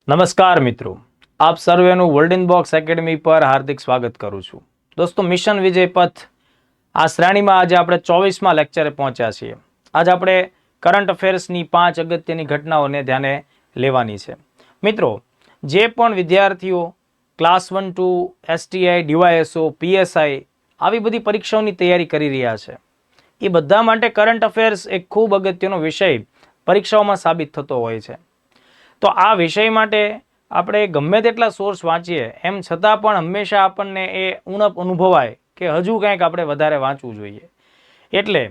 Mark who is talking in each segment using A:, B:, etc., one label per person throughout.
A: નમસ્કાર મિત્રો, આપ સર્વેનું વર્લ્ડ ઇન બોક્સ એકેડમી પર હાર્દિક સ્વાગત કરું છું. દોસ્તો, મિશન વિજય પથ આ શ્રેણીમાં આજે આપણે 24મા લેક્ચરે પહોંચ્યા છીએ. આજે આપણે કરંટ અફેર્સની 5 અગત્યની ઘટનાઓને ધ્યાને લેવાની છે. મિત્રો, જે પણ વિદ્યાર્થીઓ class 1 two STI, DYSO, PSI આવી બધી પરીક્ષાઓની તૈયારી કરી રહ્યા છે, એ બધા માટે કરંટ અફેર્સ એક ખૂબ અગત્યનો વિષય પરીક્ષાઓમાં સાબિત થતો હોય છે. તો આ વિષય માટે આપણે ગમે તેટલા સોર્સ વાંચીએ એમ છતાં પણ હંમેશા આપણને એ ઉણપ અનુભવાય કે હજુ કંઈક આપણે વધારે વાંચવું જોઈએ. એટલે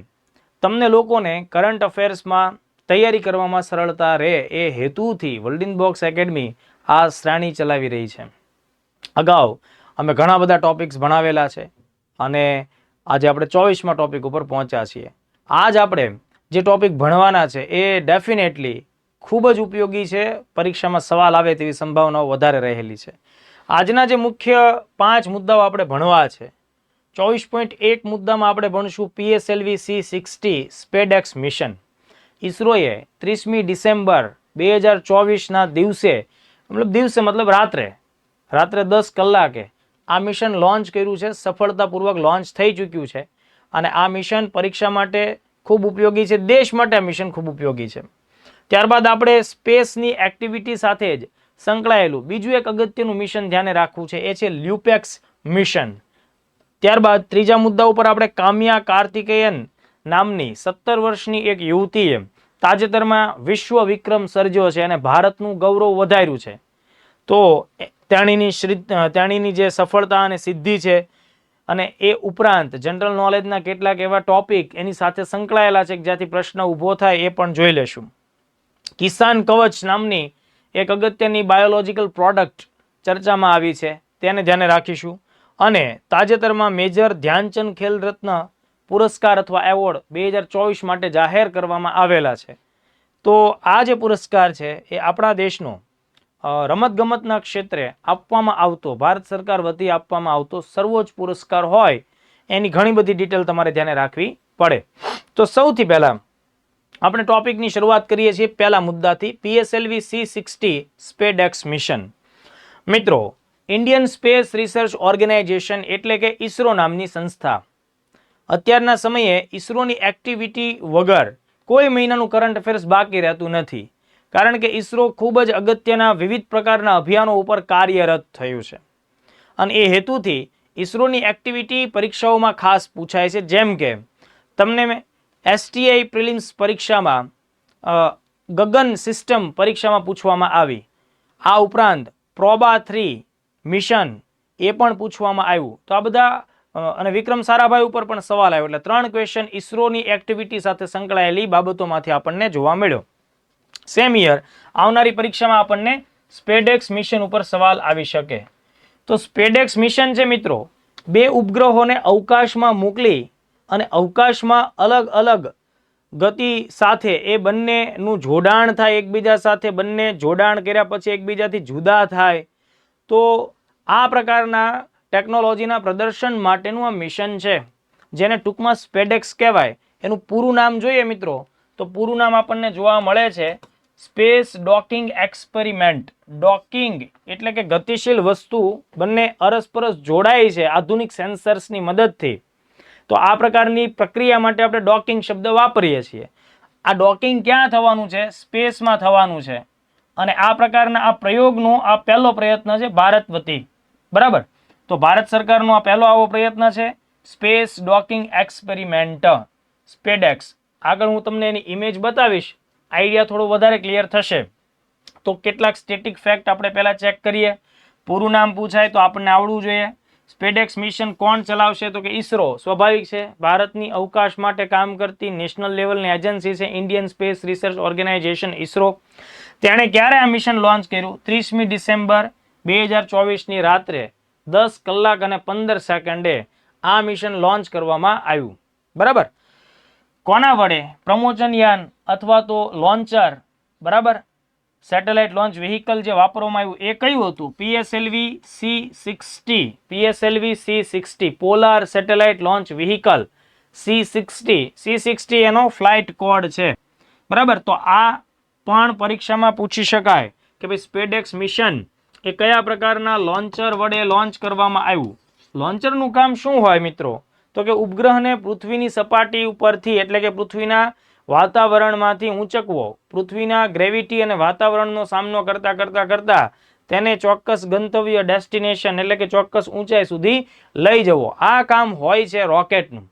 A: તમને લોકોને કરંટ અફેર્સમાં તૈયારી કરવામાં સરળતા રહે એ હેતુથી વર્લ્ડ ઇન બોક્સ એકેડમી આ શ્રેણી ચલાવી રહી છે. અગાઉ અમે ઘણા બધા ટોપિક્સ ભણાવેલા છે અને આજે આપણે 24મા ટોપિક ઉપર પહોંચ્યા છીએ. આજ આપણે જે ટોપિક ભણવાના છે એ ડેફિનેટલી ખૂબ જ ઉપયોગી છે. પરીક્ષામાં સવાલ આવે તેવી સંભાવનાઓ વધારે રહેલી છે. આજના જે મુખ્ય 5 મુદ્દાઓ આપણે ભણવા છે, 24.1 મુદ્દામાં આપણે ભણશું PSLV C60 SpaDeX mission. ઈસરોએ 30મી December 2024ના દિવસે મતલબ રાત્રે 10 કલાકે આ મિશન લોન્ચ કર્યું છે. સફળતાપૂર્વક લોન્ચ થઈ ચૂક્યું છે અને આ મિશન પરીક્ષા માટે ખૂબ ઉપયોગી છે. દેશ માટે આ મિશન ખૂબ ઉપયોગી છે. ત્યારબાદ આપણે સ્પેસની એક્ટિવિટી સાથે જ સંકળાયેલું બીજું એક અગત્યનું મિશન ધ્યાને રાખવું છે, એ છે લ્યુપેક્સ મિશન. ત્યારબાદ ત્રીજા મુદ્દા ઉપર આપણે કામ્યા કાર્તિકેયન નામની 17 વર્ષની એક યુવતીએ તાજેતરમાં વિશ્વ વિક્રમ સર્જ્યો છે અને ભારતનું ગૌરવ વધાર્યું છે. તો તેણીની જે સફળતા અને સિદ્ધિ છે અને એ ઉપરાંત જનરલ નોલેજના કેટલાક એવા ટોપિક એની સાથે સંકળાયેલા છે કે જ્યાંથી પ્રશ્ન ઊભો થાય એ પણ જોઈ લેશું. કિસાન કવચ નામની એક અગત્યની બાયોલોજિકલ પ્રોડક્ટ ચર્ચામાં આવી છે, તેને ધ્યાને રાખીશું. અને તાજેતરમાં મેજર ધ્યાનચંદ ખેલ રત્ન પુરસ્કાર અથવા એવોર્ડ 2024 માટે જાહેર કરવામાં આવેલા છે. તો આ જે પુરસ્કાર છે એ આપણા દેશનો રમતગમતના ક્ષેત્રે આપવામાં આવતો, ભારત સરકાર વતી આપવામાં આવતો સર્વોચ્ચ પુરસ્કાર હોય એની ઘણી બધી ડિટેલ તમારે ધ્યાને રાખવી પડે. તો સૌથી પહેલા આપણે ટોપિકની શરૂઆત કરીએ છીએ પહેલા મુદ્દાથી, PSLV C60 સ્પેડેક્સ મિશન. મિત્રો, ઇન્ડિયન સ્પેસ રિસર્ચ ઓર્ગેનાઇઝેશન એટલે કે ઈસરો નામની સંસ્થા અત્યારના સમયે ઈસરોની એક્ટિવિટી વગર કોઈ મહિનાનું કરંટ અફેર્સ બાકી રહેતું નથી. કારણ કે ઈસરો ખૂબ જ અગત્યના વિવિધ પ્રકારના અભિયાનો ઉપર કાર્યરત થયું છે અને એ હેતુથી ઈસરોની એક્ટિવિટી પરીક્ષાઓમાં ખાસ પૂછાય છે. જેમ કે તમને STI પ્રિલિમ્સ પરીક્ષામાં ગગન સિસ્ટમ પરીક્ષામાં પૂછવામાં આવી. આ ઉપરાંત પ્રોબા 3 મિશન એ પણ પૂછવામાં આવ્યું. તો આ બધા અને વિક્રમ સારાભાઈ ઉપર પણ સવાલ આવ્યો. એટલે 3 ક્વેશ્ચન ઈસરોની એક્ટિવિટી સાથે સંકળાયેલી બાબતોમાંથી આપણને જોવા મળ્યો. સેમ યર આવનારી પરીક્ષામાં આપણને સ્પેડેક્સ મિશન ઉપર સવાલ આવી શકે. તો સ્પેડેક્સ મિશન છે મિત્રો, 2 ઉપગ્રહોને અવકાશમાં મોકલી અને અવકાશમાં અલગ અલગ ગતિ સાથે એ બંનેનું જોડાણ થાય એકબીજા સાથે. બંને જોડાણ કર્યા પછી એકબીજાથી જુદા થાય. તો આ પ્રકારના ટેકનોલોજીના પ્રદર્શન માટેનું આ મિશન છે, જેને ટૂંકમાં સ્પેડેક્સ કહેવાય. એનું પૂરું નામ જોઈએ મિત્રો, તો પૂરું નામ આપણને જોવા મળે છે સ્પેસ ડોકિંગ એક્સપેરિમેન્ટ. ડોકિંગ એટલે કે ગતિશીલ વસ્તુ બંને અરસપરસ જોડાય છે આધુનિક સેન્સર્સની મદદથી. તો આ પ્રકારની પ્રક્રિયા માટે આપણે ડોકિંગ શબ્દ વાપરીએ છીએ. આ ડોકિંગ ક્યાં થવાનું છે? સ્પેસમાં થવાનું છે. અને આ પ્રકારના આ પ્રયોગનો આ પહેલો પ્રયત્ન છે ભારત વતી. બરાબર, તો ભારત સરકારનો આ પહેલો આવો પ્રયત્ન છે સ્પેસ ડોકિંગ એક્સપેરિમેન્ટ સ્પેડેક્સ. આગળ હું તમને એની ઇમેજ બતાવીશ, આઈડિયા થોડો વધારે ક્લિયર થશે. તો કેટલાક સ્ટેટિક ફેક્ટ આપણે પહેલા ચેક કરીએ. પૂરું નામ પૂછાય તો આપણને આવડવું જોઈએ. સ્પેડેક્સ મિશન કોણ ચલાવશે? તો કે ઈસરો. સ્વાભાવિક છે, ભારતની અવકાશ માટે કામ કરતી નેશનલ લેવલની એજન્સી છે Indian Space Research Organisation ISRO. તેણે ક્યારે આ મિશન લોન્ચ કર્યું? 30મી ડિસેમ્બર 2024ની રાત્રે 10 કલાક અને 15 સેકન્ડે આ મિશન લોન્ચ કરવામાં આવ્યું. બરાબર, કોના વડે? પ્રમોચનયાન અથવા તો લોન્ચર. બરાબર, સેટેલાઇટ લોન્ચ વ્હીકલ જે વાપરવામાં આવ્યું એ કયું હતું? PSLV C60. PSLV C60 polar satellite launch vehicle C60. C60 એનો ફ્લાઇટ કોડ છે. બરાબર, તો આ પણ પરીક્ષામાં પૂછી શકાય કે ભાઈ સ્પેડેક્સ મિશન એ કયા પ્રકારના લોન્ચર વડે લોન્ચ કરવામાં આવ્યું. લોન્ચરનું કામ શું હોય મિત્રો? તો કે ઉપગ્રહને પૃથ્વીની સપાટી ઉપરથી એટલે કે પૃથ્વીના વાતાવરણમાંથી ઊંચકવો, પૃથ્વીના ગ્રેવિટી અને વાતાવરણનો સામનો કરતા તેને ચોક્કસ ગંતવ્ય ડેસ્ટિનેશન એટલે કે ચોક્કસ ઊંચાઈ સુધી લઈ જવો. આ કામ હોય છે રોકેટનું.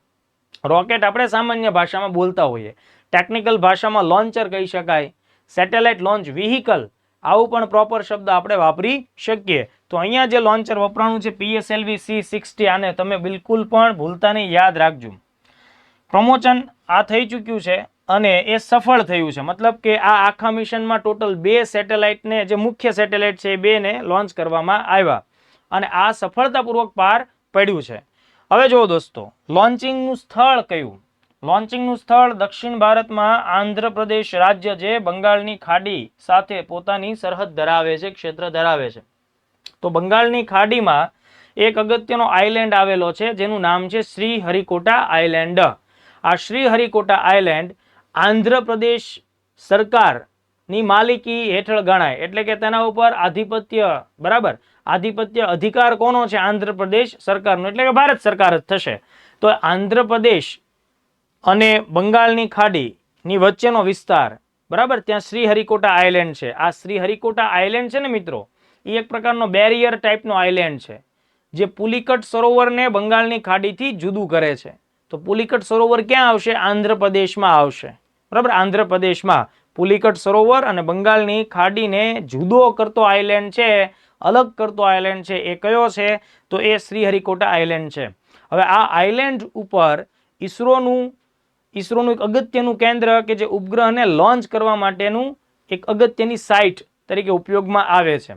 A: રોકેટ આપણે સામાન્ય ભાષામાં બોલતા હોઈએ, ટેકનિકલ ભાષામાં લોન્ચર કહી શકાય, સેટેલાઇટ લોન્ચ વ્હીકલ આવું પણ પ્રોપર શબ્દ આપણે વાપરી શકીએ. તો અહીંયા જે લોન્ચર વપરાણું છે PSLV C-60, આને તમે બિલકુલ પણ ભૂલતા નહીં, યાદ રાખજો. પ્રમોશન આ થઈ ચૂક્યું છે અને એ સફળ થયું છે. મતલબ કે આ આખા મિશનમાં ટોટલ 2 સેટેલાઇટને, જે મુખ્ય સેટેલાઇટ છે એ 2ને લોન્ચ કરવામાં આવ્યા અને આ સફળતાપૂર્વક પાર પડ્યું છે. હવે જુઓ દોસ્તો, લોન્ચિંગનું સ્થળ કયું? લોન્ચિંગનું સ્થળ દક્ષિણ ભારતમાં આંધ્રપ્રદેશ રાજ્ય, જે બંગાળની ખાડી સાથે પોતાની સરહદ ધરાવે છે, ક્ષેત્ર ધરાવે છે. તો બંગાળની ખાડીમાં એક અગત્યનો આઇલેન્ડ આવેલો છે જેનું નામ છે શ્રી હરિકોટા આઇલેન્ડ. આ શ્રી હરિકોટા આઇલેન્ડ આંધ્રપ્રદેશ સરકારની માલિકી હેઠળ ગણાય, એટલે કે તેના ઉપર આધિપત્ય, બરાબર, આધિપત્ય અધિકાર કોનો છે? આંધ્રપ્રદેશ સરકારનો, એટલે કે ભારત સરકાર જ થશે. તો આંધ્રપ્રદેશ અને બંગાળની ખાડીની વચ્ચેનો વિસ્તાર, બરાબર, ત્યાં શ્રી હરિકોટા આઇલેન્ડ છે. આ શ્રી હરિકોટા આઇલેન્ડ છે ને મિત્રો, એ એક પ્રકારનો બેરિયર ટાઈપનો આઇલેન્ડ છે જે પુલિકટ સરોવરને બંગાળની ખાડીથી જુદું કરે છે. તો પુલિકટ સરોવર ક્યાં આવશે? આંધ્રપ્રદેશમાં આવશે, બરાબર. આંધ્રપ્રદેશમાં પુલિકટ સરોવર અને બંગાળની ખાડીને જુદો કરતો આઇલેન્ડ છે, અલગ કરતો આઇલેન્ડ છે, એ કયો છે? તો એ શ્રી હરિકોટા આઇલેન્ડ છે. હવે આ આઇલેન્ડ ઉપર ઈસરોનું એક અગત્યનું કેન્દ્ર કે જે ઉપગ્રહને લોન્ચ કરવા માટેનું એક અગત્યની સાઇટ તરીકે ઉપયોગમાં આવે છે,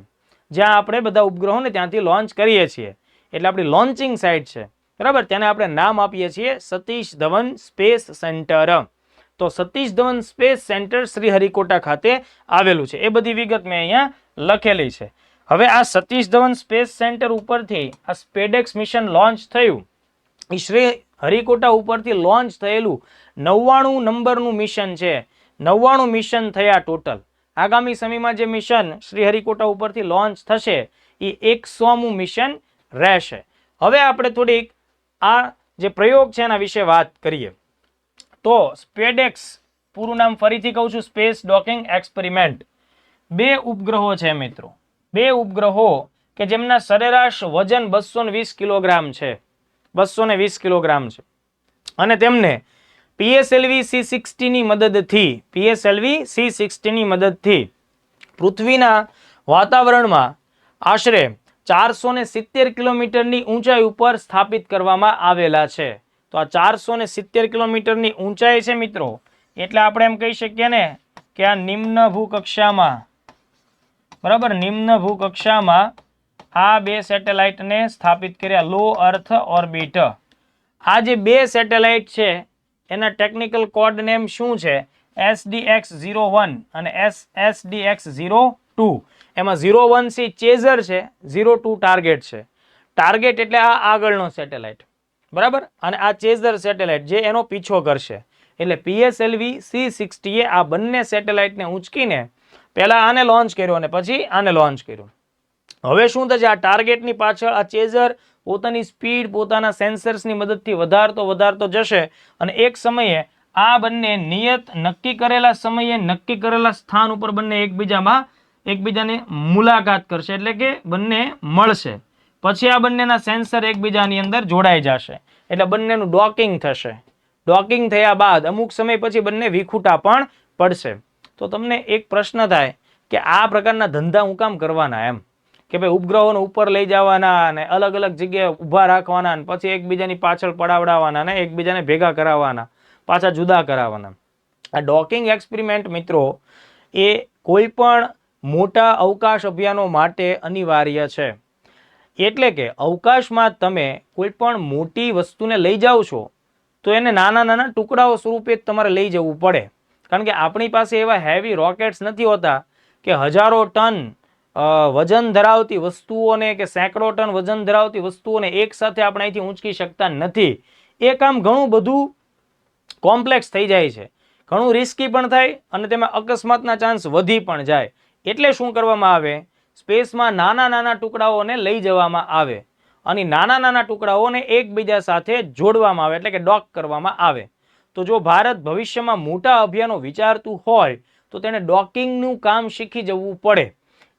A: જ્યાં આપણે બધા ઉપગ્રહોને ત્યાંથી લોન્ચ કરીએ છીએ. એટલે આપણી લોન્ચિંગ સાઇટ છે, બરાબર. તેને આપણે નામ આપીએ છીએ સતીશ ધવન સ્પેસ સેન્ટર. તો સતીશ ધવન સ્પેસ સેન્ટર શ્રી હરિકોટા ખાતે આવેલું છે. એ બધી વિગત મેં અહીંયા લખેલી છે. હવે આ સતીશ ધવન સ્પેસ સેન્ટર ઉપરથી આ સ્પેડેક્સ મિશન લોન્ચ થયું. એ શ્રી હરિકોટા ઉપરથી લોન્ચ થયેલું 99 નંબરનું મિશન છે. 99 મિશન થયા ટોટલ. આગામી સમયમાં જે મિશન શ્રી હરિકોટા ઉપરથી લોન્ચ થશે એ 100મું મિશન રહેશે. હવે આપણે થોડીક આ જે પ્રયોગ છે એના વિશે વાત કરીએ. તો સ્પેડેક્સ પૂરું નામ ફરીથી કહું છું, સ્પેસ ડોકિંગ એક્સપેરિમેન્ટ. 2 ઉપગ્રહો છે મિત્રો, 2 ઉપગ્રહો કે જેમના સરેરાશ વજન 220 કિલોગ્રામ છે, 220 કિલોગ્રામ છે, અને તેમને PSLV C-60 ની મદદથી પૃથ્વીના વાતાવરણમાં આશરે 470 કિલોમીટરની ઊંચાઈ ઉપર સ્થાપિત કરવામાં આવેલા છે. તો આ 470 કિલોમીટરની ઊંચાઈ છે મિત્રો, એટલે આપણે એમ કહી શકીએ ને કે આ નિમ્ન ભૂકક્ષામાં, બરાબર, નિમ્ન ભૂકક્ષામાં આ 2 સેટેલાઇટને સ્થાપિત કર્યા, લો અર્થ ઓર્બિટ. આ જે 2 સેટેલાઇટ છે એના ટેકનિકલ કોડ નેમ શું છે? SDX-01 અને SDX-02. એમાં 01 છે ચેઝર છે, 02 ટાર્ગેટ છે. ટાર્ગેટ એટલે આ આગળનો સેટેલાઇટ, બરાબર, અને આ ચેઝર સેટેલાઇટ જે એનો પીછો કરશે. એટલે PSLV C-60 એ આ બંને સેટેલાઇટને ઊંચકીને પહેલા આને લોન્ચ કર્યો અને પછી આને લોન્ચ કર્યું. હવે શું થશે? આ ટાર્ગેટની પાછળ આ ચેઝર પોતાની સ્પીડ પોતાના સેન્સર્સની મદદથી વધારતો જશે અને એક સમયે આ બંને નિયત નક્કી કરેલા સમયે નક્કી કરેલા સ્થાન ઉપર બંને એકબીજાને મુલાકાત કરશે, એટલે કે બંને મળશે. પછી આ બંનેના સેન્સર એકબીજાની અંદર જોડાઈ જશે, એટલે બંનેનું ડોકિંગ થશે. ડોકિંગ થયા બાદ અમુક સમય પછી બંને વિખૂટા પણ પડશે. તો તમને એક પ્રશ્ન થાય કે આ પ્રકારના ધંધા હું કામ કરવાના? એમ કે ભાઈ ઉપગ્રહોને ઉપર લઈ જવાના અને અલગ અલગ જગ્યાએ ઊભા રાખવાના અને પછી એકબીજાની પાછળ પડાવડાવવાના અને એકબીજાને ભેગા કરાવવાના, પાછા જુદા કરાવવાના. આ ડોકિંગ એક્સપેરિમેન્ટ મિત્રો એ કોઈ પણ મોટા અવકાશ અભિયાનો માટે અનિવાર્ય છે. એટલે કે અવકાશમાં તમે કોઈ પણ મોટી વસ્તુને લઈ જાઓ છો તો એને નાના નાના ટુકડાઓ સ્વરૂપે તમારે લઈ જવું પડે, કારણ કે આપણી પાસે એવા હેવી રોકેટ્સ નથી હોતા કે હજારો ટન વજન ધરાવતી વસ્તુઓને કે સેંકડો ટન વજન ધરાવતી વસ્તુઓને એક સાથે આપણે અહીંથી ઊંચકી શકતા નથી. એ કામ ઘણું બધું કોમ્પ્લેક્સ થઈ જાય છે, ઘણું રિસ્કી પણ થાય અને તેમાં અકસ્માતના ચાન્સ વધી પણ જાય. એટલે શું કરવામાં આવે, સ્પેસમાં નાના નાના ટુકડાઓને લઈ જવામાં આવે અને નાના નાના ટુકડાઓને એકબીજા સાથે જોડવામાં આવે એટલે કે ડોક કરવામાં આવે. તો જો ભારત ભવિષ્યમાં મોટા અભિયાનો વિચારતું હોય તો તેને ડોકિંગનું કામ શીખી જવું પડે.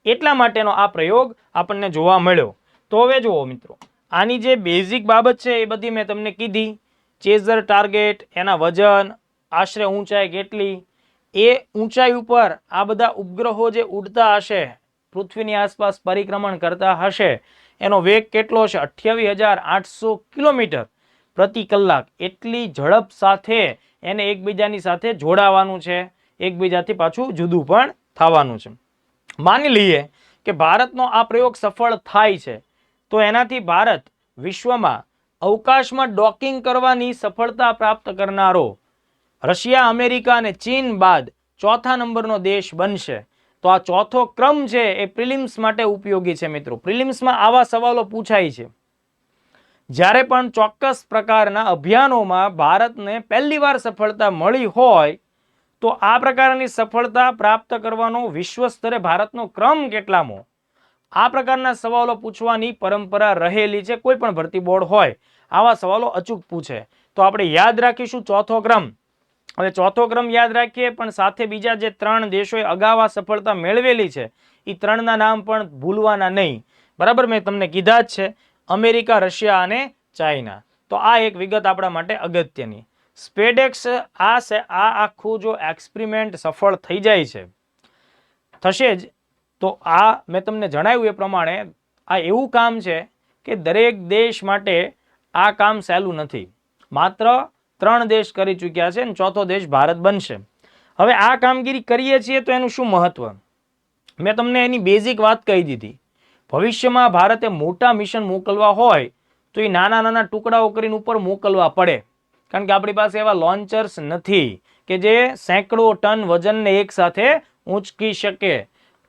A: એટલા માટેનો આ પ્રયોગ આપણને જોવા મળ્યો. તો હવે જુઓ મિત્રો, આની જે બેઝિક બાબત છે એ બધી મેં તમને કીધી. ચેઝર ટાર્ગેટ, એના વજન, આશરે ઊંચાઈ કેટલી, એ ઊંચાઈ ઉપર આ બધા ઉપગ્રહો જે ઉડતા હશે, પૃથ્વીની આસપાસ પરિક્રમણ કરતા હશે, એનો વેગ કેટલો હશે, 28,800 કિલોમીટર પ્રતિ કલાક. એટલી ઝડપ સાથે એને એકબીજાની સાથે જોડાવાનું છે, એકબીજાથી પાછું જુદું પણ થવાનું છે. માની લઈએ કે ભારતનો આ પ્રયોગ સફળ થાય છે તો એનાથી ભારત વિશ્વમાં અવકાશમાં ડોકિંગ કરવાની સફળતા પ્રાપ્ત કરનારો રશિયા, અમેરિકા અને ચીન બાદ ચોથા નંબરનો દેશ બનશે. તો આ ચોથો ક્રમ છે એ પ્રિલિમ્સ માટે ઉપયોગી છે મિત્રો. પ્રિલિમ્સમાં આવા સવાલો પૂછાય છે. જ્યારે પણ ચોક્કસ પ્રકારના અભિયાનોમાં ભારતને પહેલી વાર સફળતા મળી હોય તો આ પ્રકારની સફળતા પ્રાપ્ત કરવાનો વિશ્વ સ્તરે ભારતનો ક્રમ કેટલામો, આ પ્રકારના સવાલો પૂછવાની પરંપરા રહેલી છે. કોઈ પણ ભરતી બોર્ડ હોય આવા સવાલો અચૂક પૂછે. તો આપણે યાદ રાખીશું ચોથો ક્રમ. હવે ચોથો ક્રમ યાદ રાખીએ, પણ સાથે બીજા જે 3 દેશોએ અગાઉ આ સફળતા મેળવેલી છે એ 3ના નામ પણ ભૂલવાના નહીં. બરાબર, મેં તમને કીધા જ છે, અમેરિકા, રશિયા અને ચાઇના. તો આ એક વિગત આપણા માટે અગત્યની. સ્પેડેક્સ આ આખું જો એક્સપેરિમેન્ટ સફળ થઈ જાય છે, થશે જ, તો આ મેં તમને જણાવ્યું એ પ્રમાણે આ એવું કામ છે કે દરેક દેશ માટે આ કામ સહેલું નથી. માત્ર 3 દેશ કરી ચૂક્યા છે અને ચોથો દેશ ભારત બનશે. હવે આ કામગીરી કરીએ છીએ તો એનું શું મહત્વ, મેં તમને એની બેઝિક વાત કહી દીધી. ભવિષ્યમાં ભારતે મોટા મિશન મોકલવા હોય તો એ નાના નાના ટુકડાઓ કરીને ઉપર મોકલવા પડે, કારણ કે આપણી પાસે એવા લોન્ચર્સ નથી કે જે સેંકડો ટન વજનને એક સાથે ઊંચકી શકે.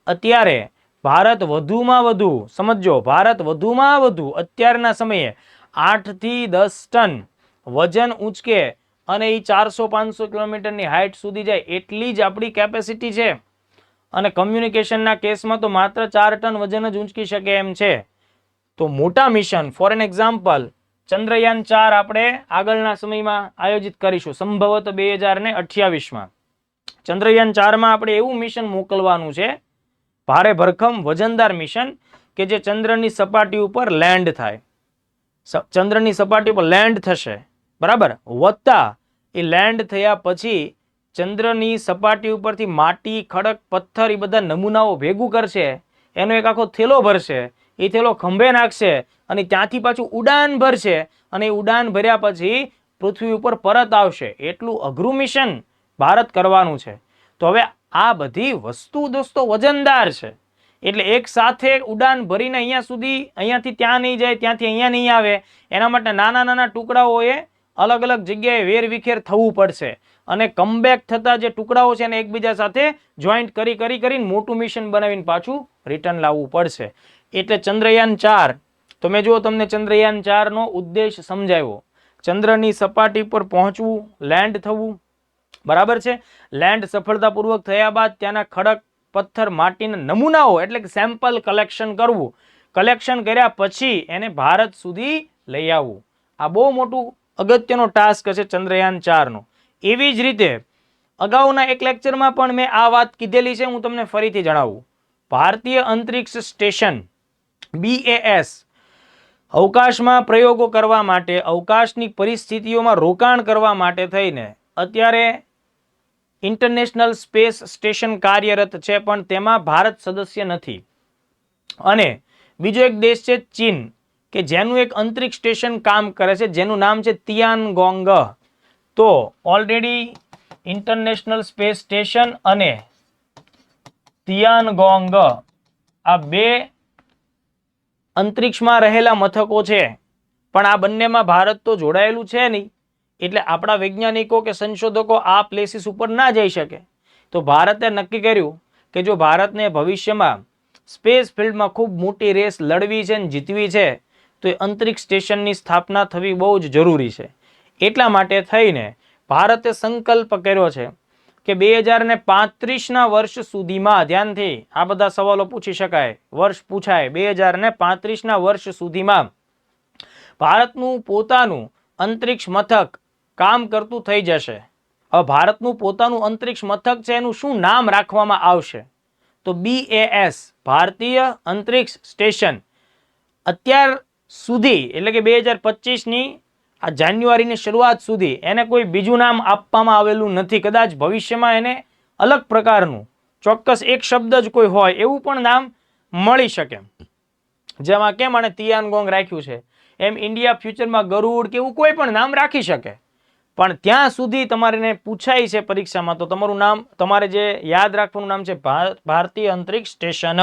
A: અત્યારે ભારત વધુમાં વધુ, સમજો, ભારત વધુમાં વધુ અત્યારના સમયે 8 થી 10 ટન વજન ઊંચકે અને એ 400-500 કિલોમીટરની હાઇટ સુધી જાય એટલી જ આપણી કેપેસિટી છે. અને કમ્યુનિકેશનના કેસમાં તો માત્ર 4 ટન વજન જ ઊંચકી શકે એમ છે. તો મોટા mission, for an example, Chandrayaan 4 આપણે આગળના સમયમાં આયોજિત કરીશું, સંભવત 2028માં. ચંદ્રયાન 4માં આપણે એવું મિશન મોકલવાનું છે, ભારે ભરખમ વજનદાર મિશન, કે જે ચંદ્રની સપાટી ઉપર લેન્ડ થાય. ચંદ્રની સપાટી પર લેન્ડ થશે, બરાબર, વત્તા એ લેન્ડ થયા પછી ચંદ્રની સપાટી ઉપરથી માટી, ખડક, પથ્થર એ બધા નમૂનાઓ ભેગું કરશે, એનો એક આખો થેલો ભરશે, એ થેલો ખંભે નાખશે અને ત્યાંથી પાછું ઉડાન ભરશે અને એ ઉડાન ભર્યા પછી પૃથ્વી ઉપર પરત આવશે. એટલું અઘરું મિશન ભારત કરવાનું છે. તો હવે આ બધી વસ્તુ દોસ્તો વજનદાર છે, એટલે એક સાથે ઉડાન ભરીને અહીંયાથી ત્યાં નહીં જાય, ત્યાંથી અહીંયા નહીં આવે, એના માટે નાના નાના ટુકડાઓએ અલગ અલગ જગ્યાએ વેરવિખેર થવું પડશે અને કમબેક થતા જે ટુકડાઓ છે એને એકબીજા સાથે જોઈન્ટ કરીને મોટું મિશન બનાવીને પાછું રિટર્ન લાવવું પડશે. એટલે ચંદ્રયાન 4, તો મેં જો તમને ચંદ્રયાન 4નો ઉદ્દેશ સમજાવ્યો. ચંદ્રની સપાટી પર પહોંચવું, લેન્ડ થવું, બરાબર છે. લેન્ડ સફળતાપૂર્વક થયા બાદ ત્યાંના ખડક, પથ્થર, માટીના નમૂનાઓ એટલે કે સેમ્પલ કલેક્શન કરવું. કલેક્શન કર્યા પછી એને ભારત સુધી લઈ આવવું. આ બહુ મોટું અગત્યનો ટાસ્ક છે ચંદ્રયાન 4નો. એવી જ રીતે અગાઉના એક લેક્ચરમાં પણ મેં આ વાત કીધેલી છે, હું તમને ફરીથી જણાવું. ભારતીય અંતરિક્ષ સ્ટેશન BAS અવકાશમાં પ્રયોગો કરવા માટે, અવકાશની પરિસ્થિતિઓમાં રોકાણ કરવા માટે થઈને અત્યારે ઇન્ટરનેશનલ સ્પેસ સ્ટેશન કાર્યરત છે, પણ તેમાં ભારત સદસ્ય નથી. અને બીજો એક દેશ છે ચીન, કે જેનું એક અંતરિક્ષ સ્ટેશન કામ કરે છે, જેનું નામ છે તિયાનગોંગ. તો ઓલરેડી ઇન્ટરનેશનલ સ્પેસ સ્ટેશન અને તિયાનગોંગ આ 2 અંતરિક્ષમાં રહેલા મથકો છે, પણ આ બંનેમાં ભારત તો જોડાયેલું છે નહીં, એટલે આપણા વૈજ્ઞાનિકો કે સંશોધકો આ પ્લેસીસ ઉપર ના જઈ શકે. તો ભારતે નક્કી કર્યું કે જો ભારતને ભવિષ્યમાં સ્પેસ ફિલ્ડમાં ખૂબ મોટી રેસ લડવી છે અને જીતવી છે તો એ અંતરિક્ષ સ્ટેશનની સ્થાપના થવી બહુ જ જરૂરી છે. એટલા માટે થઈને ભારતે સંકલ્પ કર્યો છે કે 2035ના વર્ષ સુધીમાં, ધ્યાનથી આ બધા સવાલો પૂછી શકાય, વર્ષ પૂછાય, 2035ના વર્ષ સુધીમાં ભારતનું પોતાનું અંતરિક્ષ મથક કામ કરતું થઈ જશે. હવે ભારતનું પોતાનું અંતરિક્ષ મથક છે, એનું શું નામ રાખવામાં આવશે? તો BAS, ભારતીય અંતરિક્ષ સ્ટેશન. અત્યાર સુધી એટલે કે 2025ની આ જાન્યુઆરીની શરૂઆત સુધી એને કોઈ બીજું નામ આપવામાં આવેલું નથી. કદાચ ભવિષ્યમાં એને અલગ પ્રકારનું ચોક્કસ એક શબ્દ જ કોઈ હોય એવું પણ નામ મળી શકે. જેમાં કેમ આને તિયાનગોંગ રાખ્યું છે, એમ ઇન્ડિયા ફ્યુચરમાં ગરુડ કે એવું કોઈ પણ નામ રાખી શકે. પણ ત્યાં સુધી તમારે પૂછાય છે પરીક્ષામાં, તો તમારું નામ, તમારે જે યાદ રાખવાનું નામ છે ભારતીય અંતરિક્ષ સ્ટેશન.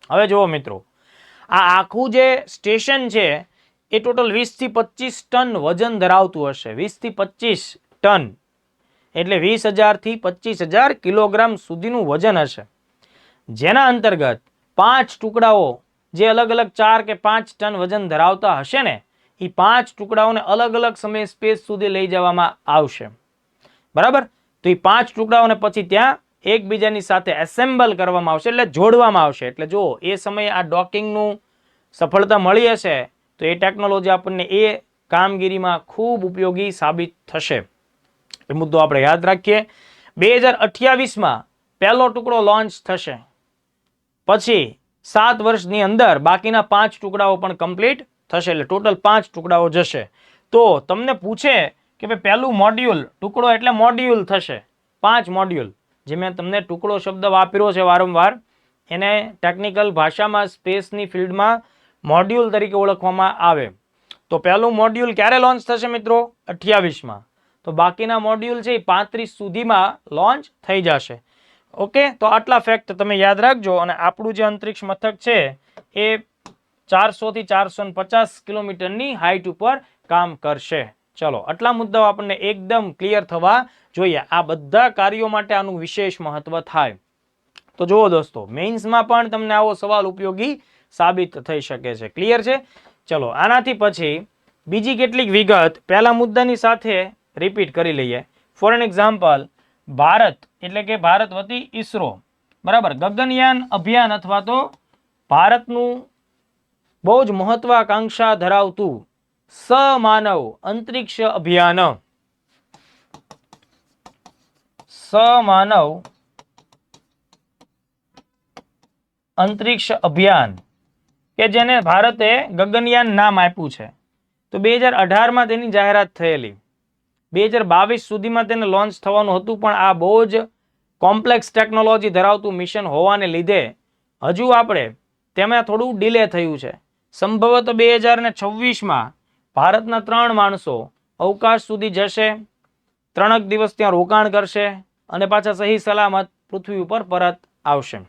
A: હવે જુઓ મિત્રો, આ આખું જે સ્ટેશન છે એ ટોટલ 20 થી 25 ટન વજન ધરાવતું હશે. 20 થી 25 ટન એટલે 20,000 થી 25,000 કિલોગ્રામ સુધીનું વજન હશે. જેના અંતર્ગત 5 ટુકડાઓ જે અલગ અલગ 4 કે 5 ટન વજન ધરાવતા હશે ને, એ 5 ટુકડાઓને અલગ અલગ સમયે સ્પેસ સુધી લઈ જવામાં આવશે. બરાબર? તો એ 5 ટુકડાઓને પછી ત્યાં એકબીજાની સાથે એસેમ્બલ કરવામાં આવશે, એટલે જોડવામાં આવશે. એટલે જો એ સમયે આ ડોકિંગનું સફળતા મળી હશે તો એ ટેકનોલોજી આપણને એ કામગીરીમાં ખૂબ ઉપયોગી સાબિત થશે. એ મુદ્દો આપણે યાદ રાખીએ. 2028માં પહેલો ટુકડો લોન્ચ થશે. પછી 7 વર્ષની અંદર બાકીના 5 ટુકડાઓ પણ કમ્પ્લીટ થશે, એટલે ટોટલ 5 ટુકડાઓ જશે. તો તમને પૂછે કે ભાઈ પહેલું મોડ્યુલ, ટુકડો એટલે મોડ્યુલ થશે, 5 મોડ્યુલ. જે મેં તમને ટુકડો શબ્દ વાપર્યો છે વારંવાર, એને ટેકનિકલ ભાષામાં સ્પેસની ફિલ્ડમાં મોડ્યુલ તરીકે ઓળખવામાં આવે. તો પહેલું મોડ્યુલ ક્યારે લોન્ચ થશે મિત્રો? 28માં. તો બાકીના મોડ્યુલ છે એ 35 સુધીમાં લોન્ચ થઈ જશે. ઓકે, તો આટલા ફેક્ટ તમે યાદ રાખજો. અને આપણું જે અંતરિક્ષ મથક છે એ 400 થી 450 કિલોમીટરની હાઈટ ઉપર કામ કરશે. ચલો, આટલા મુદ્દાઓ આપણને એકદમ ક્લિયર થવા જોઈએ. આ બધા કાર્યો માટે આનું વિશેષ મહત્વ થાય. તો જુઓ દોસ્તો, મેઇન્સમાં પણ તમને આવો સવાલ ઉપયોગી સાબિત થઈ શકે છે. ક્લિયર છે? ચલો, આનાથી પછી બીજી કેટલીક વિગત પહેલા મુદ્દાની સાથે રિપીટ કરી લઈએ. ફોર એન એક્ઝામ્પલ, ભારત એટલે કે ભારત વતી ઈસરો, બરાબર, ગગનયાન અભિયાન અથવા તો ભારતનું બહુ જ મહત્વાકાંક્ષા ધરાવતું સમાનવ અંતરિક્ષ અભિયાન, સમાનવ અંતરિક્ષ અભિયાન કે જેને ભારતે ગગનયાન નામ આપ્યું છે. તો 2018માં તેની જાહેરાત થયેલી. 2022 સુધીમાં તેને લોન્ચ થવાનું હતું, પણ આ બહુ જ કોમ્પ્લેક્સ ટેકનોલોજી ધરાવતું મિશન હોવાને લીધે હજુ આપણે તેમાં થોડું ડિલે થયું છે. સંભવત 2026માં ભારતના 3 માણસો અવકાશ સુધી જશે, 3 દિવસ ત્યાં રોકાણ કરશે અને પાછા સહી સલામત પૃથ્વી ઉપર પરત આવશે.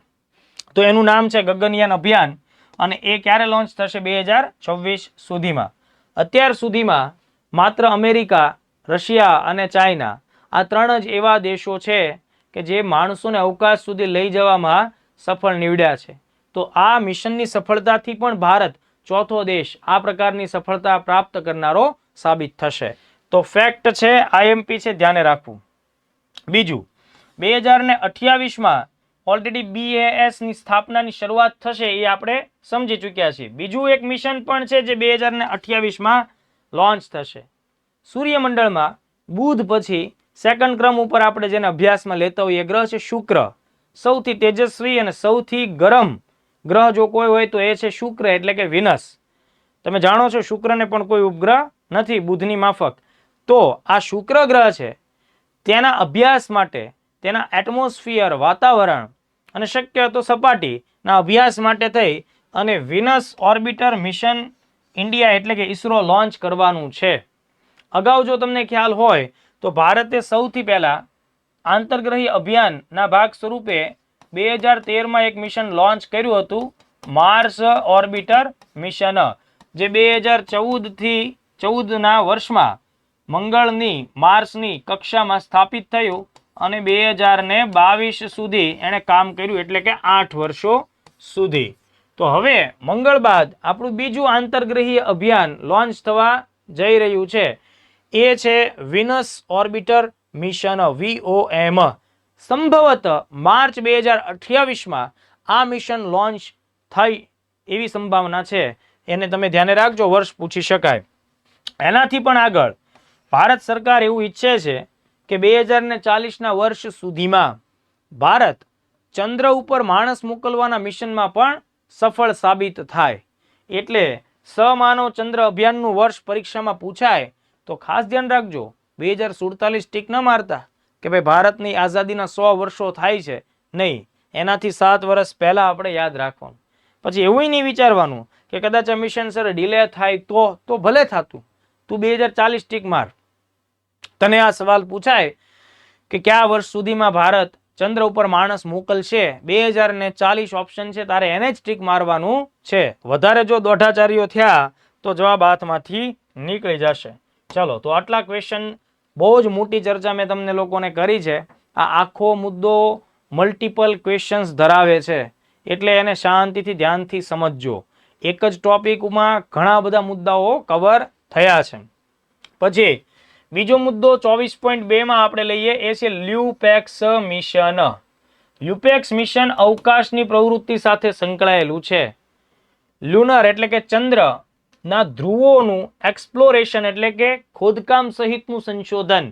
A: તો એનું નામ છે ગગનયાન અભિયાન, અને એ ક્યારે લોન્ચ થશે? 2026 સુધીમાં. અત્યાર સુધીમાં માત્ર અમેરિકા, રશિયા અને ચાઇના, આ 3 જ એવા દેશો છે કે જે માણસોને અવકાશ સુધી લઈ જવામાં સફળ નીવડ્યા છે. તો આ મિશનની સફળતાથી પણ ભારત ચોથો દેશ આ પ્રકારની સફળતા પ્રાપ્ત કરનારો સાબિત થશે. તો ફેક્ટ છે, આઈએમપી છે, ધ્યાને રાખવું. બીજું, 2028માં ઓલરેડી BAS ની સ્થાપનાની શરૂઆત થશે, એ આપણે સમજી ચૂક્યા છીએ. બીજું એક મિશન પણ છે જે 2028માં લોન્ચ થશે. સૂર્યમંડળમાં બુધ પછી સેકન્ડ ક્રમ ઉપર આપણે જેને અભ્યાસમાં લેતા હોઈએ ગ્રહ છે શુક્ર. સૌથી તેજસ્વી અને સૌથી ગરમ ગ્રહ જો કોઈ હોય તો એ છે શુક્ર એટલે કે વિનસ. તમે જાણો છો શુક્રને પણ કોઈ ઉપગ્રહ નથી બુધની માફક. તો આ શુક્ર ગ્રહ છે, તેના અભ્યાસ માટે, તેના એટમોસ્ફિયર, વાતાવરણ અને શક્ય તો સપાટીના અભ્યાસ માટે થઈ અને વિનસ ઓર્બિટર મિશન ઇન્ડિયા એટલે કે ઈસરો લોન્ચ કરવાનું છે. અગાઉ જો તમને ખ્યાલ હોય તો ભારતે સૌથી પહેલા આંતરગ્રહી અભિયાનના ભાગ સ્વરૂપે 2013માં એક મિશન લોન્ચ કર્યું હતું, માર્સ ઓર્બિટર મિશન, જે 2014ના વર્ષમાં મંગળની, માર્સની કક્ષામાં સ્થાપિત થયું અને 2022 સુધી એણે કામ કર્યું, એટલે કે 8 વર્ષો સુધી. તો હવે મંગળ બાદ આપણું બીજું આંતરગ્રહી અભિયાન લોન્ચ થવા જઈ રહ્યું છે, એ છે વિનસ ઓર્બિટર મિશન, VOM. સંભવત માર્ચ 2028માં આ મિશન લોન્ચ થઈ એવી સંભાવના છે. એને તમે ધ્યાને રાખજો, વર્ષ પૂછી શકાય. એનાથી પણ આગળ ભારત સરકાર એવું ઈચ્છે છે કે 2040ના વર્ષ સુધીમાં ભારત ચંદ્ર ઉપર માણસ મોકલવાના મિશનમાં પણ સફળ સાબિત થાય. એટલે સમાનવ ચંદ્ર અભિયાનનું વર્ષ પરીક્ષામાં પૂછાય તો ખાસ ધ્યાન રાખજો, 2047 ટીક ન મારતા કે ભાઈ ભારતની આઝાદીના 100 વર્ષો થાય છે. નહીં, એનાથી 7 વર્ષ પહેલા આપણે યાદ રાખવાનું. પછી એવું નહીં વિચારવાનું કે કદાચ આ મિશન સર ડિલે થાય તો ભલે થતું, તું 2040 ટીક માર. તને આ સવાલ પૂછાય કે કયા વર્ષ સુધીમાં ભારત ચંદ્ર ઉપર માણસ મોકલશે, 2040 ઓપ્શન છે, તારે એને જ ટીક મારવાનું છે. વધારે જો દોઢાચાર્યો થયા તો જવાબ હાથમાંથી નીકળી જશે. ચલો, તો આટલા ક્વેશ્ચન, બહુ જ મોટી ચર્ચા મેં તમને લોકોને કરી છે. આ આખો મુદ્દો મલ્ટિપલ ક્વેશ્ચન્સ ધરાવે છે, એટલે એને શાંતિથી ધ્યાનથી સમજજો. એક જ ટોપિકમાં ઘણા બધા મુદ્દાઓ કવર થયા છે. પછી બીજો મુદ્દો 24.2માં આપણે લઈએ, એ છે લ્યુપેક્સ મિશન. લ્યુપેક્સ મિશન અવકાશની પ્રવૃત્તિ સાથે સંકળાયેલું છે. લ્યુનર એટલે કે ચંદ્રના ધ્રુવોનું એક્સપ્લોરેશન એટલે કે ખોદકામ સહિતનું સંશોધન.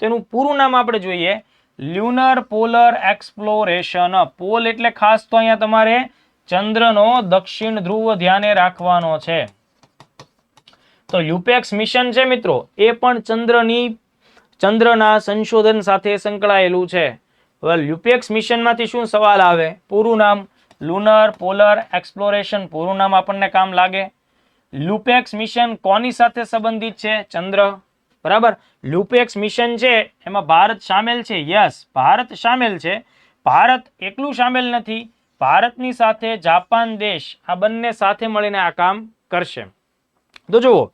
A: તેનું પૂરું નામ આપણે જોઈએ, લ્યુનર પોલર એક્સપ્લોરેશન. પોલ એટલે ખાસ તો અહીંયા તમારે ચંદ્રનો દક્ષિણ ધ્રુવ ધ્યાને રાખવાનો છે. તો લ્યુપેક્સ મિશન છે મિત્રો, એ પણ ચંદ્રના સંશોધન સાથે સંકળાયેલું છે. હવે લ્યુપેક્સ મિશનમાંથી શું સવાલ આવે? પૂરું નામ લુનર પોલર એક્સપ્લોરેશન, પૂરું નામ આપણને કામ લાગે. લ્યુપેક્સ મિશન કોની સાથે સંબંધિત છે? ચંદ્ર. બરાબર. લ્યુપેક્સ મિશન છે એમાં ભારત સામેલ છે. યસ, ભારત સામેલ છે. ભારત એકલું સામેલ નથી, ભારતની સાથે જાપાન દેશ, આ બંને સાથે મળીને આ કામ કરશે. તો જુઓ,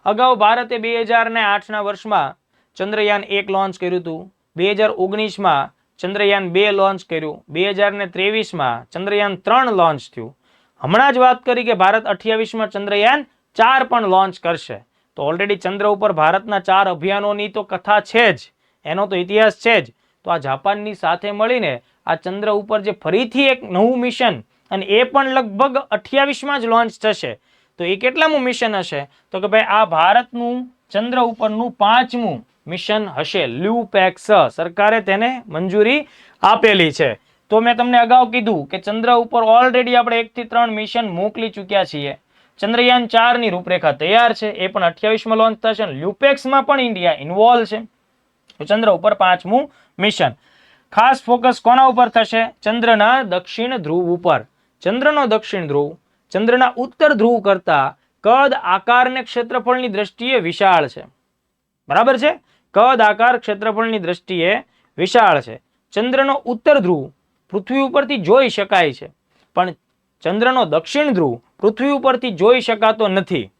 A: અગાઉ ભારતે 2008ના વર્ષમાં ચંદ્રયાન 1 લોન્ચ કર્યું હતું, 2019માં ચંદ્રયાન 2 લોન્ચ કર્યું, 2023માં ચંદ્રયાન 3 લોન્ચ થયું. હમણાં જ વાત કરી કે ભારત 28માં ચંદ્રયાન 4 પણ લોન્ચ કરશે. તો ઓલરેડી ચંદ્ર ઉપર ભારતના 4 અભિયાનોની તો કથા છે જ, એનો તો ઇતિહાસ છે જ. તો આ જાપાનની સાથે મળીને આ ચંદ્ર ઉપર જે ફરીથી એક નવું મિશન, અને એ પણ લગભગ 28માં જ લોન્ચ થશે. તો એ કેટલામું મિશન હશે? તો કે ભાઈ આ ભારતનું ચંદ્ર ઉપરનું 5મું મિશન હશે. લ્યુપેક્સ, સરકારે તેને મંજૂરી આપેલી છે. તો મેં તમને અગાઉ કીધું કે ચંદ્ર ઉપર ઓલરેડી આપણે 1 થી 3 મિશન મોકલી ચૂક્યા છીએ. ચંદ્રયાન 4ની રૂપરેખા તૈયાર છે, એ પણ 28માં લોન્ચ થશે. લ્યુપેક્સમાં પણ ઇન્ડિયા ઇન્વોલ્વ છે. ચંદ્ર ઉપર 5મું મિશન. ખાસ ફોકસ કોના ઉપર થશે? ચંદ્રના દક્ષિણ ધ્રુવ ઉપર. ચંદ્રનો દક્ષિણ ધ્રુવ ચંદ્રના ઉત્તર ધ્રુવ કરતા કદ, આકાર અને ક્ષેત્રફળની દ્રષ્ટિએ વિશાળ છે. બરાબર છે? કદ, આકાર, ક્ષેત્રફળની દ્રષ્ટિએ વિશાળ છે. ચંદ્રનો ઉત્તર ધ્રુવ પૃથ્વી ઉપરથી જોઈ શકાય છે, પણ ચંદ્રનો દક્ષિણ ધ્રુવ પૃથ્વી ઉપરથી જોઈ શકાતો નથી.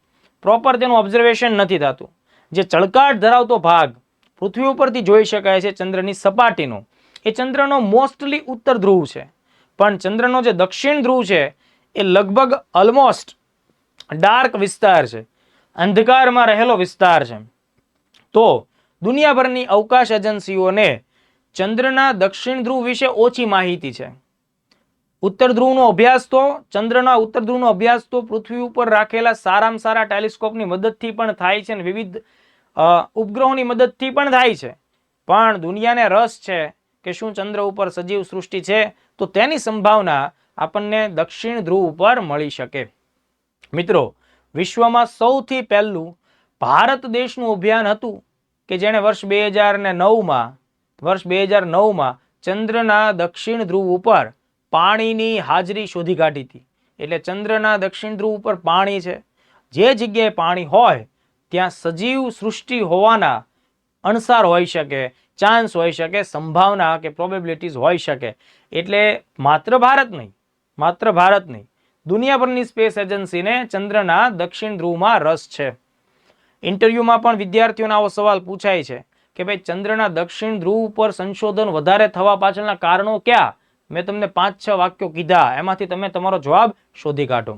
A: પ્રોપર તેનું ઓબ્ઝર્વેશન નથી થતું. જે ચળકાટ ધરાવતો ભાગ પૃથ્વી ઉપરથી જોઈ શકાય છે ચંદ્રની સપાટીનો, એ ચંદ્રનો મોસ્ટલી ઉત્તર ધ્રુવ છે. પણ ચંદ્રનો જે દક્ષિણ ધ્રુવ છે એ લગભગ ઓલમોસ્ટ ડાર્ક વિસ્તાર છે, અંધકારમાં રહેલો વિસ્તાર છે. તો દુનિયાભરની અવકાશ એજન્સીઓને ચંદ્રના દક્ષિણ ધ્રુવ વિશે ઓછી માહિતી છે. ઉત્તર ધ્રુવનો અભ્યાસ તો ચંદ્રના ઉત્તર ધ્રુવનો અભ્યાસ તો પૃથ્વી ઉપર રાખેલા સારામાં સારા ટેલિસ્કોપની મદદથી પણ થાય છે અને વિવિધ ઉપગ્રહોની મદદથી પણ થાય છે. પણ દુનિયાને રસ છે કે શું ચંદ્ર ઉપર સજીવ સૃષ્ટિ છે, તો તેની સંભાવના આપણને દક્ષિણ ધ્રુવ ઉપર મળી શકે. મિત્રો, વિશ્વમાં સૌથી પહેલું ભારત દેશનું અભિયાન હતું કે જેણે વર્ષ 2009માં ચંદ્રના દક્ષિણ ધ્રુવ ઉપર પાણીની હાજરી શોધી કાઢી હતી. એટલે ચંદ્રના દક્ષિણ ધ્રુવ ઉપર પાણી છે. જે જગ્યાએ પાણી હોય ત્યાં સજીવ સૃષ્ટિ હોવાના અણસાર હોઈ શકે, ચાન્સ હોઈ શકે, સંભાવના કે પ્રોબેબિલિટીઝ હોઈ શકે. એટલે માત્ર ભારત નહીં, દુનિયાભરની સ્પેસ એજન્સીને ચંદ્રના દક્ષિણ ધ્રુવમાં રસ છે. ઇન્ટરવ્યુમાં પણ વિદ્યાર્થીઓને આવો સવાલ પૂછાય છે કે ભાઈ ચંદ્રના દક્ષિણ ધ્રુવ પર સંશોધન વધારે થવા પાછળના કારણો ક્યાં? મેં તમને 5-6 વાક્યો કીધા, એમાંથી તમે તમારો જવાબ શોધી કાઢો.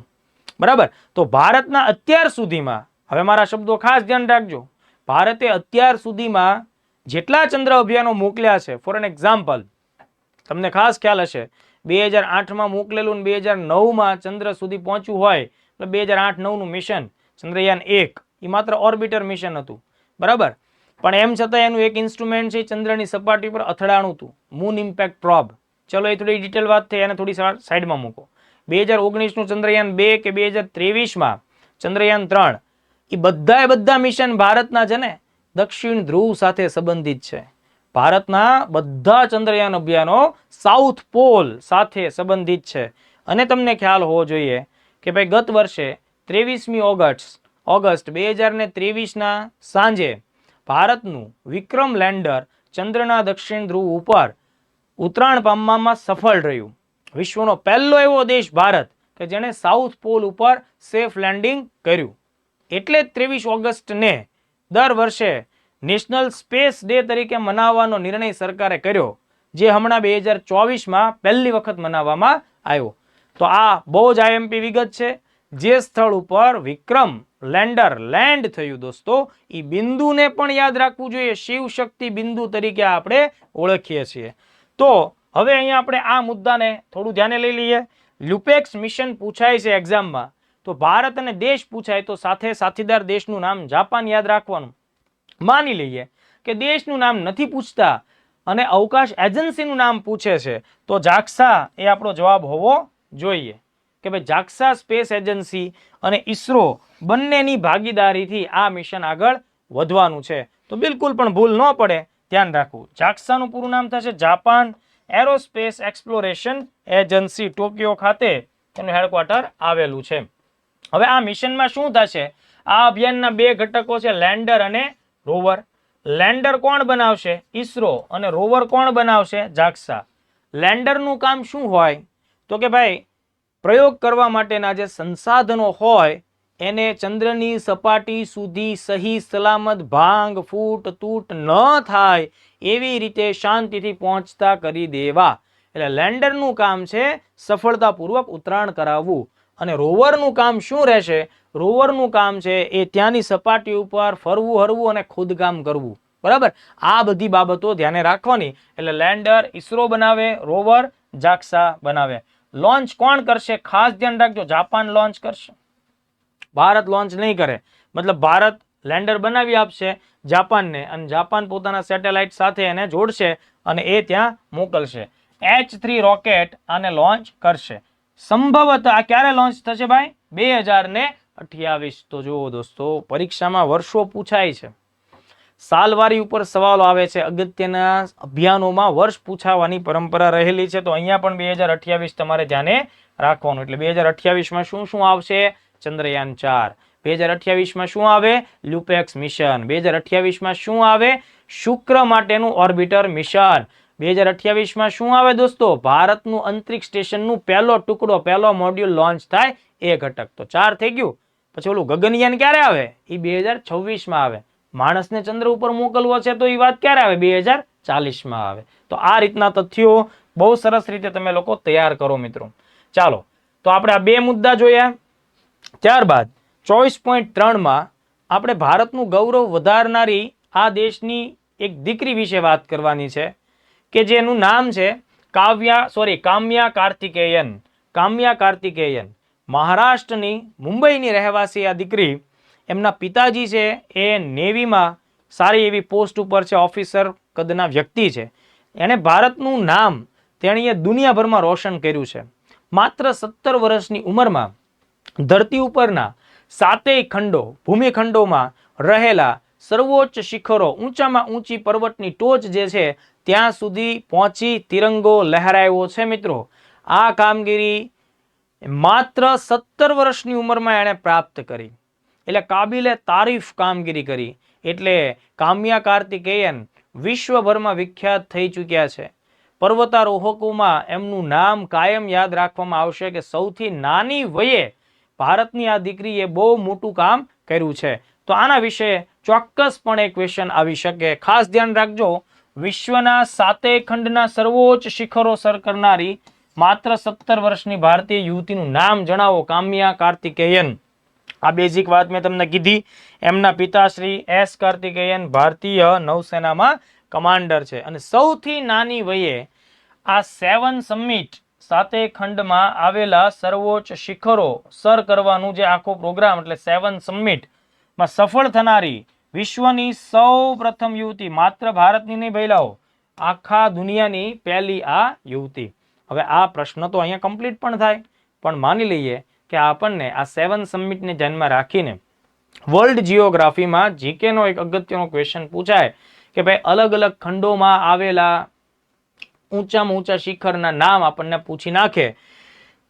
A: બરાબર. તો ભારતના અત્યાર સુધીમાં, હવે મારા શબ્દો ખાસ ધ્યાન રાખજો, ભારતે અત્યાર સુધીમાં જેટલા ચંદ્ર અભિયાનો મોકલ્યા છે, ફોર એન એક્ઝામ્પલ તમને ખાસ ખ્યાલ હશે 2008માં મોકલેલું ને 2009માં ચંદ્ર સુધી પહોંચ્યું હોય એટલે 2008-9નું મિશન ચંદ્રયાન 1 એ માત્ર ઓર્બિટર મિશન હતું, બરાબર. પણ એમ છતાં એનું એક ઇન્સ્ટ્રુમેન્ટ છે ચંદ્રની સપાટી પર અથડાણું હતું, મૂન ઇમ્પેક્ટ પ્રોબ. ચલો એ થોડી ડિટેલ વાત થઈ, એને થોડી સાઈડમાં મૂકો. 2019નું ચંદ્રયાન 2 કે 2023માં ચંદ્રયાન 3, એ બધા મિશન ભારતના છે ને દક્ષિણ ધ્રુવ સાથે સંબંધિત છે. ભારતના બધા ચંદ્રયાન અભિયાનો સાઉથ પોલ સાથે સંબંધિત છે. અને તમને ખ્યાલ હોવો જોઈએ કે ભાઈ ગત વર્ષે 23મી ઓગસ્ટ 2023ના સાંજે ભારતનું વિક્રમ લેન્ડર ચંદ્રના દક્ષિણ ધ્રુવ ઉપર ઉતરાણ પામવામાં સફળ રહ્યું. વિશ્વનો પહેલો એવો દેશ ભારત કે જેણે સાઉથ પોલ ઉપર સેફ લેન્ડિંગ કર્યું. એટલે 23 ઓગસ્ટને દર વર્ષે નેશનલ સ્પેસ ડે તરીકે મનાવવાનો નિર્ણય સરકારે કર્યો, જે હમણાં 2024માં પહેલી વખત મનાવવામાં આવ્યો. તો આ બહુ જ આઈએમપી વિગત છે. જે સ્થળ ઉપર વિક્રમ લેન્ડર લેન્ડ થયું દોસ્તો, એ બિંદુને પણ યાદ રાખવું જોઈએ. શિવ શક્તિ બિંદુ તરીકે આપણે ઓળખીએ છીએ. તો હવે અહીંયા આપણે આ મુદ્દાને થોડું ધ્યાને લઈ લઈએ. લ્યુપેક્સ મિશન પૂછાય છે એક્ઝામમાં, તો ભારત અને દેશ પૂછાય તો સાથે સાથીદાર દેશનું નામ જાપાન યાદ રાખવાનું. માની લઈએ કે દેશનું નામ નથી પૂછતા અને અવકાશ એજન્સીનું નામ પૂછે છે, તો જાક્સા એ આપણો જવાબ હોવો જોઈએ. કે ભાઈ જાક્સા સ્પેસ એજન્સી અને ઇસરો બંનેની ભાગીદારીથી આ મિશન આગળ વધવાનું છે. તો બિલકુલ પણ ભૂલ ન પડે, ધ્યાન રાખવું. જાક્સાનું પૂરું નામ થશે Japan aerospace exploration agency. Tokyo ખાતે તેનું હેડક્વાર્ટર આવેલું છે. હવે આ મિશનમાં શું થશે? આ અભિયાનના બે ઘટકો છે, લેન્ડર અને રોવર. લેન્ડર કોણ બનાવશે? ઇસરો. અને રોવર કોણ બનાવશે? જાક્સા. લેન્ડરનું કામ શું હોય? તો કે ભાઈ પ્રયોગ કરવા માટેના જે સંસાધનો હોય એને ચંદ્રની સપાટી સુધી સહી સલામત ભાંગ ફૂટ તૂટ ન થાય એવી રીતે શાંતિથી પહોંચતા કરી દેવા. એટલે લેન્ડરનું કામ છે સફળતાપૂર્વક ઉતરાણ કરાવવું. અને રોવરનું કામ શું રહેશે? રોવરનું કામ છે એ ત્યાંની સપાટી ઉપર ફરવું હરવું અને ખોદકામ કરવું, બરાબર. આ બધી બાબતો ધ્યાને રાખવાની. એટલે લેન્ડર ઇસરો બનાવે, રોવર જાક્સા બનાવે. લોન્ચ કોણ કરશે? ખાસ ધ્યાન રાખજો, જાપાન લોન્ચ કરશે, ભારત લોન્ચ નહીં કરે. મતલબ ભારત લેન્ડર બનાવી આપશે જાપાનને, અને જાપાન પોતાના સેટેલાઇટ સાથે એને જોડશે અને એ ત્યાં મોકલશે. H3 રોકેટ આને લોન્ચ કરશે. સંભવતઃ આ ક્યારે લોન્ચ થશે ભાઈ? 2028. તો જુઓ દોસ્તો, પરીક્ષામાં વર્ષો પૂછાય છે, સાલવારી ઉપર સવાલો આવે છે. અગત્યના અભિયાનોમાં વર્ષ પૂછાવાની પરંપરા રહેલી છે. તો અહીંયા પણ 2028 તમારે ધ્યાને રાખવાનું. એટલે 2028માં શું શું આવશે? ચંદ્રયાન 4. 2028માં શું આવે? લ્યુપેક્સ મિશન. 2028માં શું આવે? શુક્ર માટેનું ઓર્બિટર મિશન. 2028માં શું આવે દોસ્તો? ભારતનું અંતરિક્ષ સ્ટેશનનું પહેલો ટુકડો, પહેલો મોડ્યુલ લોન્ચ થાય એ ઘટક. તો 4 થઈ ગયું. પછી ઓલું ગગનયાન ક્યારે આવે? એ 2026માં આવે. માણસને ચંદ્ર ઉપર મોકલવો છે તો એ વાત ક્યારે આવે? 2040માં આવે. તો આ રીતના તથ્યો બહુ સરસ રીતે તમે લોકો તૈયાર કરો મિત્રો. ચાલો, તો આપણે આ બે મુદ્દા જોયા. ત્યારબાદ 24.3માં આપણે ભારતનું ગૌરવ વધારનારી આ દેશની એક દીકરી વિશે વાત કરવાની છે, કે જેનું નામ છે કામ્યા કાર્તિકેયન. કામ્યા કાર્તિકેયન મહારાષ્ટ્રની મુંબઈની રહેવાસી આ દીકરી. એમના પિતાજી છે એ નેવીમાં સારી એવી પોસ્ટ ઉપર છે, ઓફિસર કદના વ્યક્તિ છે. એણે ભારતનું નામ તેણીએ દુનિયાભરમાં રોશન કર્યું છે. માત્ર 17 વર્ષની ઉંમરમાં ધરતી ઉપરના 7 ખંડો, ભૂમિખંડોમાં રહેલા સર્વોચ્ચ શિખરો, ઊંચામાં ઊંચી પર્વતની ટોચ જે છે ત્યાં સુધી પહોંચી તિરંગો લહેરાયો છે મિત્રો. આ કામગીરી માત્ર 17 વર્ષની ઉંમરમાં એણે પ્રાપ્ત કરી. એટલે કાબિલે તારીફ કામગીરી કરી. એટલે કામ્યા કાર્તિકેયન વિશ્વભરમાં વિખ્યાત થઈ ચૂક્યા છે. પર્વતારોહકોમાં એમનું નામ કાયમ યાદ રાખવામાં આવશે કે સૌથી નાની વયે ભારતની આ દીકરીએ બહુ મોટું કામ કર્યું છે. તો આના વિશે ચોક્કસપણે ક્વેશ્ચન આવી શકે. ખાસ ધ્યાન રાખજો, વિશ્વના 7 ખંડના સર્વોચ્ચ શિખરો સર કરનારી માત્ર 17 વર્ષની ભારતીય યુવતીનું નામ જણાવો. કામ્યા કાર્તિકેયન. આ બેઝિક વાત મેં તમને કીધી. એમના પિતાશ્રી એસ કાર્તિકેયન ભારતીય નૌસેનામાં કમાન્ડર છે. અને સૌથી નાની વયે આ 7 સમિટ 7 ખંડમાં આવેલા સર્વોચ્ચ શિખરો સર કરવાનું જે આખો પ્રોગ્રામ એટલે 7 સમિટ માં સફળ થનારી વિશ્વની સૌ પ્રથમ યુવતી, માત્ર ભારતની નહીં ભઈલાઓ, આખા દુનિયાની પહેલી આ યુવતી. હવે આ પ્રશ્ન તો અહીંયા કમ્પ્લીટ પણ થાય, પણ માની લઈએ કે આપણને આ 7 સમિટને ધ્યાનમાં રાખીને વર્લ્ડ જીઓગ્રાફીમાં જીકેનો એક અગત્યનો ક્વેશ્ચન પૂછાય કે ભાઈ અલગ અલગ ખંડોમાં આવેલા ઊંચામાં ઊંચા શિખરના નામ આપણને પૂછી નાખે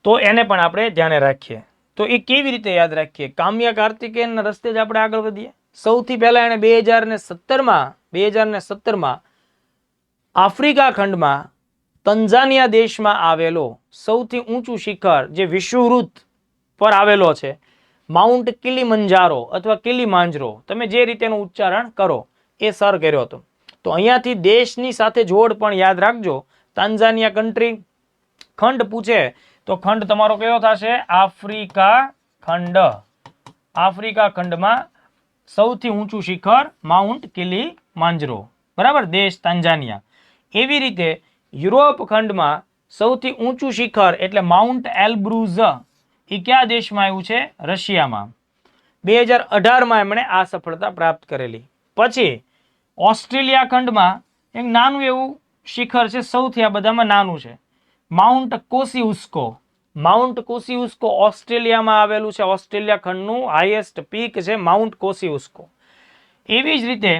A: તો એને પણ આપણે ધ્યાને રાખીએ. તો એ કેવી રીતે યાદ રાખીએ? કામ્યા કાર્તિકેયનના રસ્તે જ આપણે આગળ વધીએ. સૌથી પહેલા એને 2017માં આફ્રિકા ખંડમાં તંઝાનિયા દેશમાં આવેલો સૌથી ઊંચું શિખર જે વિષુવવૃત્ત પર આવેલો છે, માઉન્ટ કિલીમંજારો અથવા કિલીમાંજરો, તમે જે રીતેનું ઉચ્ચારણ કરો એ સર કર્યો હતો. તો અહીંયાથી દેશની સાથે જોડ પણ યાદ રાખજો. તાન્ઝાનિયા કન્ટ્રી ખંડ પૂછે તો ખંડ તમારો કયો થશે? આફ્રિકા ખંડ. આફ્રિકા ખંડમાં સૌથી ઊંચું શિખર માઉન્ટ કિલીમાંજરો, બરાબર, દેશ તાન્ઝાનિયા. એવી રીતે યુરોપ ખંડમાં સૌથી ઊંચું શિખર એટલે માઉન્ટ એલ્બ્રુઝ, એ કયા દેશમાં આવ્યું છે? રશિયામાં. 2018માં એમણે આ સફળતા પ્રાપ્ત કરેલી. પછી ઓસ્ટ્રેલિયા ખંડમાં એક નાનું એવું શિખર છે, સૌથી આ બધામાં નાનું છે, માઉન્ટ કોસિયુસ્કો. માઉન્ટ કોસિયુસ્કો ઓસ્ટ્રેલિયામાં આવેલું છે. ઓસ્ટ્રેલિયા ખંડનું હાઈએસ્ટ પીક છે માઉન્ટ કોસિયુસ્કો. એવી જ રીતે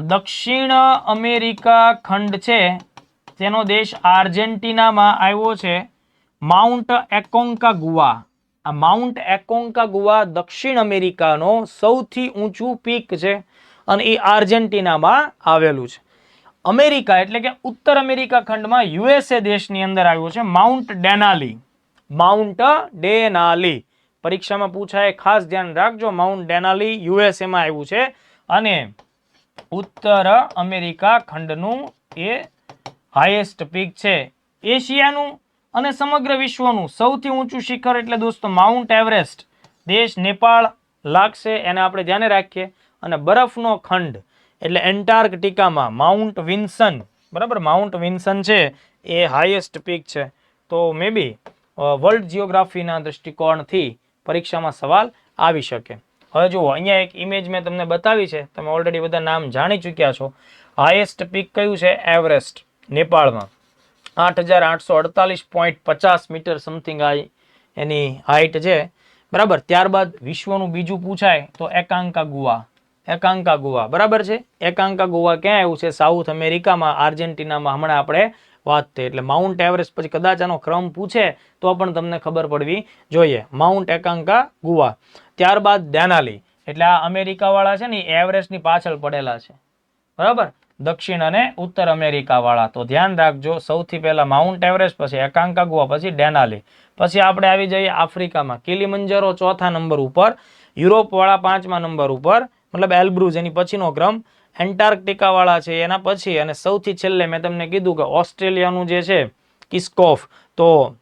A: દક્ષિણ અમેરિકા ખંડ છે, તેનો દેશ આર્જેન્ટિનામાં આવ્યો છે, માઉન્ટ એકોન્કાગુઆ. આ માઉન્ટ એકોન્કાગુઆ દક્ષિણ અમેરિકાનો સૌથી ઊંચું પીક છે અને એ આર્જેન્ટિનામાં આવેલું છે. અમેરિકા એટલે કે ઉત્તર અમેરિકા ખંડમાં યુએસએ દેશની અંદર આવ્યું છે, માઉન્ટ ડેનાલી. માઉન્ટ ડેનાલી પરીક્ષામાં પૂછાય, ખાસ ધ્યાન રાખજો. માઉન્ટ ડેનાલી યુએસએમાં આવ્યું છે અને ઉત્તર અમેરિકા ખંડનું એ હાઈએસ્ટ પીક છે. એશિયાનું અને સમગ્ર વિશ્વનું સૌથી ઊંચું શિખર એટલે દોસ્તો માઉન્ટ એવરેસ્ટ, દેશ નેપાળ લાગશે, એને આપણે ધ્યાને રાખીએ. અને બરફનો ખંડ એટલે એન્ટાર્કટિકામાં માઉન્ટ વિન્સન, બરાબર, માઉન્ટ વિન્સન છે એ હાઈએસ્ટ પીક છે. તો મે બી વર્લ્ડ જીઓગ્રાફીના દૃષ્ટિકોણથી પરીક્ષામાં સવાલ આવી શકે. હવે જુઓ, અહીંયા એક ઇમેજ મેં તમને બતાવી છે, તમે ઓલરેડી બધા નામ જાણી ચૂક્યા છો. હાઈએસ્ટ પીક કયું છે? એવરેસ્ટ, નેપાળમાં. 8848.50 મીટર સમથિંગ એની હાઈટ છે, બરાબર. ત્યારબાદ વિશ્વનું બીજું પૂછાય તો એકાંકાગુઆ. એકાંકાગુઆ, બરાબર છે. એકાંકાગુઆ ક્યાં આવ્યું છે? સાઉથ અમેરિકામાં, આર્જેન્ટિનામાં. હમણાં આપણે વાત થઈ એટલે માઉન્ટ એવરેસ્ટ પછી કદાચ આનો ક્રમ પૂછે તો પણ તમને ખબર પડવી જોઈએ. માઉન્ટ એકાંકાગુઆ. ત્યારબાદ ડેનાલી એટલે આ અમેરિકાવાળા છે ને એ એવરેસ્ટની પાછળ પડેલા છે, બરાબર, દક્ષિણ અને ઉત્તર અમેરિકા વાળા. તો ધ્યાન રાખજો, સૌથી પહેલા માઉન્ટ એવરેસ્ટ, પછી એકાંકાગુઆ, પછી ડેનાલી. પછી આપણે આવી જઈએ આફ્રિકામાં, કિલીમંજારો 4થા નંબર ઉપર, યુરોપ વાળા 5મા નંબર ઉપર, મતલબ એલ્બ્રુઝ એની પછીનો ક્રમ, એન્ટાર્કટિકા વાળા છે એના પછી, અને સૌથી છેલ્લે મેં તમને કીધું કે ઓસ્ટ્રેલિયાનું જે છે કિસ્કોફ, તો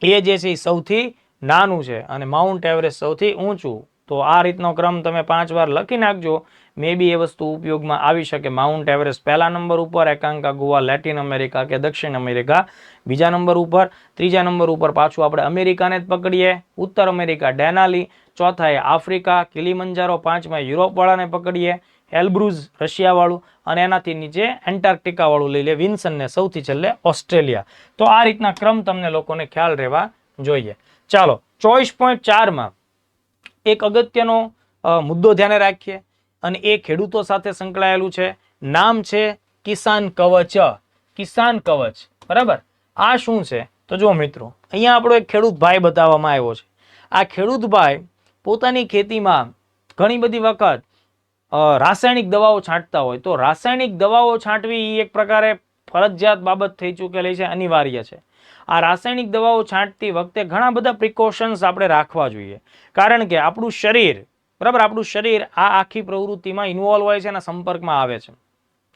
A: એ જે છે એ સૌથી નાનું છે અને માઉન્ટ એવરેસ્ટ સૌથી ઊંચું. તો આ રીતનો ક્રમ તમે 5 વાર લખી નાખજો. મે બી એ વસ્તુ ઉપયોગમાં આવી શકે. માઉન્ટ એવરેસ્ટ પહેલા નંબર ઉપર, એકાંકાગુઆ લેટિન અમેરિકા કે દક્ષિણ અમેરિકા બીજા નંબર ઉપર, ત્રીજા નંબર ઉપર પાછું આપણે અમેરિકાને જ પકડીએ, ઉત્તર અમેરિકા ડેનાલી, ચોથાએ આફ્રિકા, કિલીમંજારો, 5માં યુરોપ વાળાને પકડીએ, એલ્બ્રુઝ રશિયા વાળું, અને એનાથી નીચે એન્ટાર્કટિકા વાળું લઈ લે, વિન્સનને, સૌથી છેલ્લે ઓસ્ટ્રેલિયા. તો આ રીતના ક્રમ તમને લોકોને ખ્યાલ રહેવા જોઈએ. ચાલો, 24.4માં એક અગત્યનો મુદ્દો ધ્યાને રાખીએ અને એ ખેડૂતો સાથે સંકળાયેલું છે. નામ છે કિસાન કવચ. કિસાન કવચ, બરાબર. આ શું છે? તો જો મિત્રો, અહીંયા આપણો એક ખેડૂત ભાઈ બતાવવામાં આવ્યો છે. આ ખેડૂત ભાઈ પોતાની ખેતીમાં ઘણી બધી વખત રાસાયણિક દવાઓ છાંટતા હોય. તો રાસાયણિક દવાઓ છાંટવી એ એક પ્રકારે ફરજિયાત બાબત થઈ ચૂકેલી છે, અનિવાર્ય છે. આ રાસાયણિક દવાઓ છાંટતી વખતે ઘણા બધા પ્રિકોશન્સ આપણે રાખવા જોઈએ, કારણ કે આપણું શરીર, બરાબર, આપણું શરીર આ આખી પ્રવૃત્તિમાં ઇન્વોલ્વ હોય છે અને સંપર્કમાં આવે છે.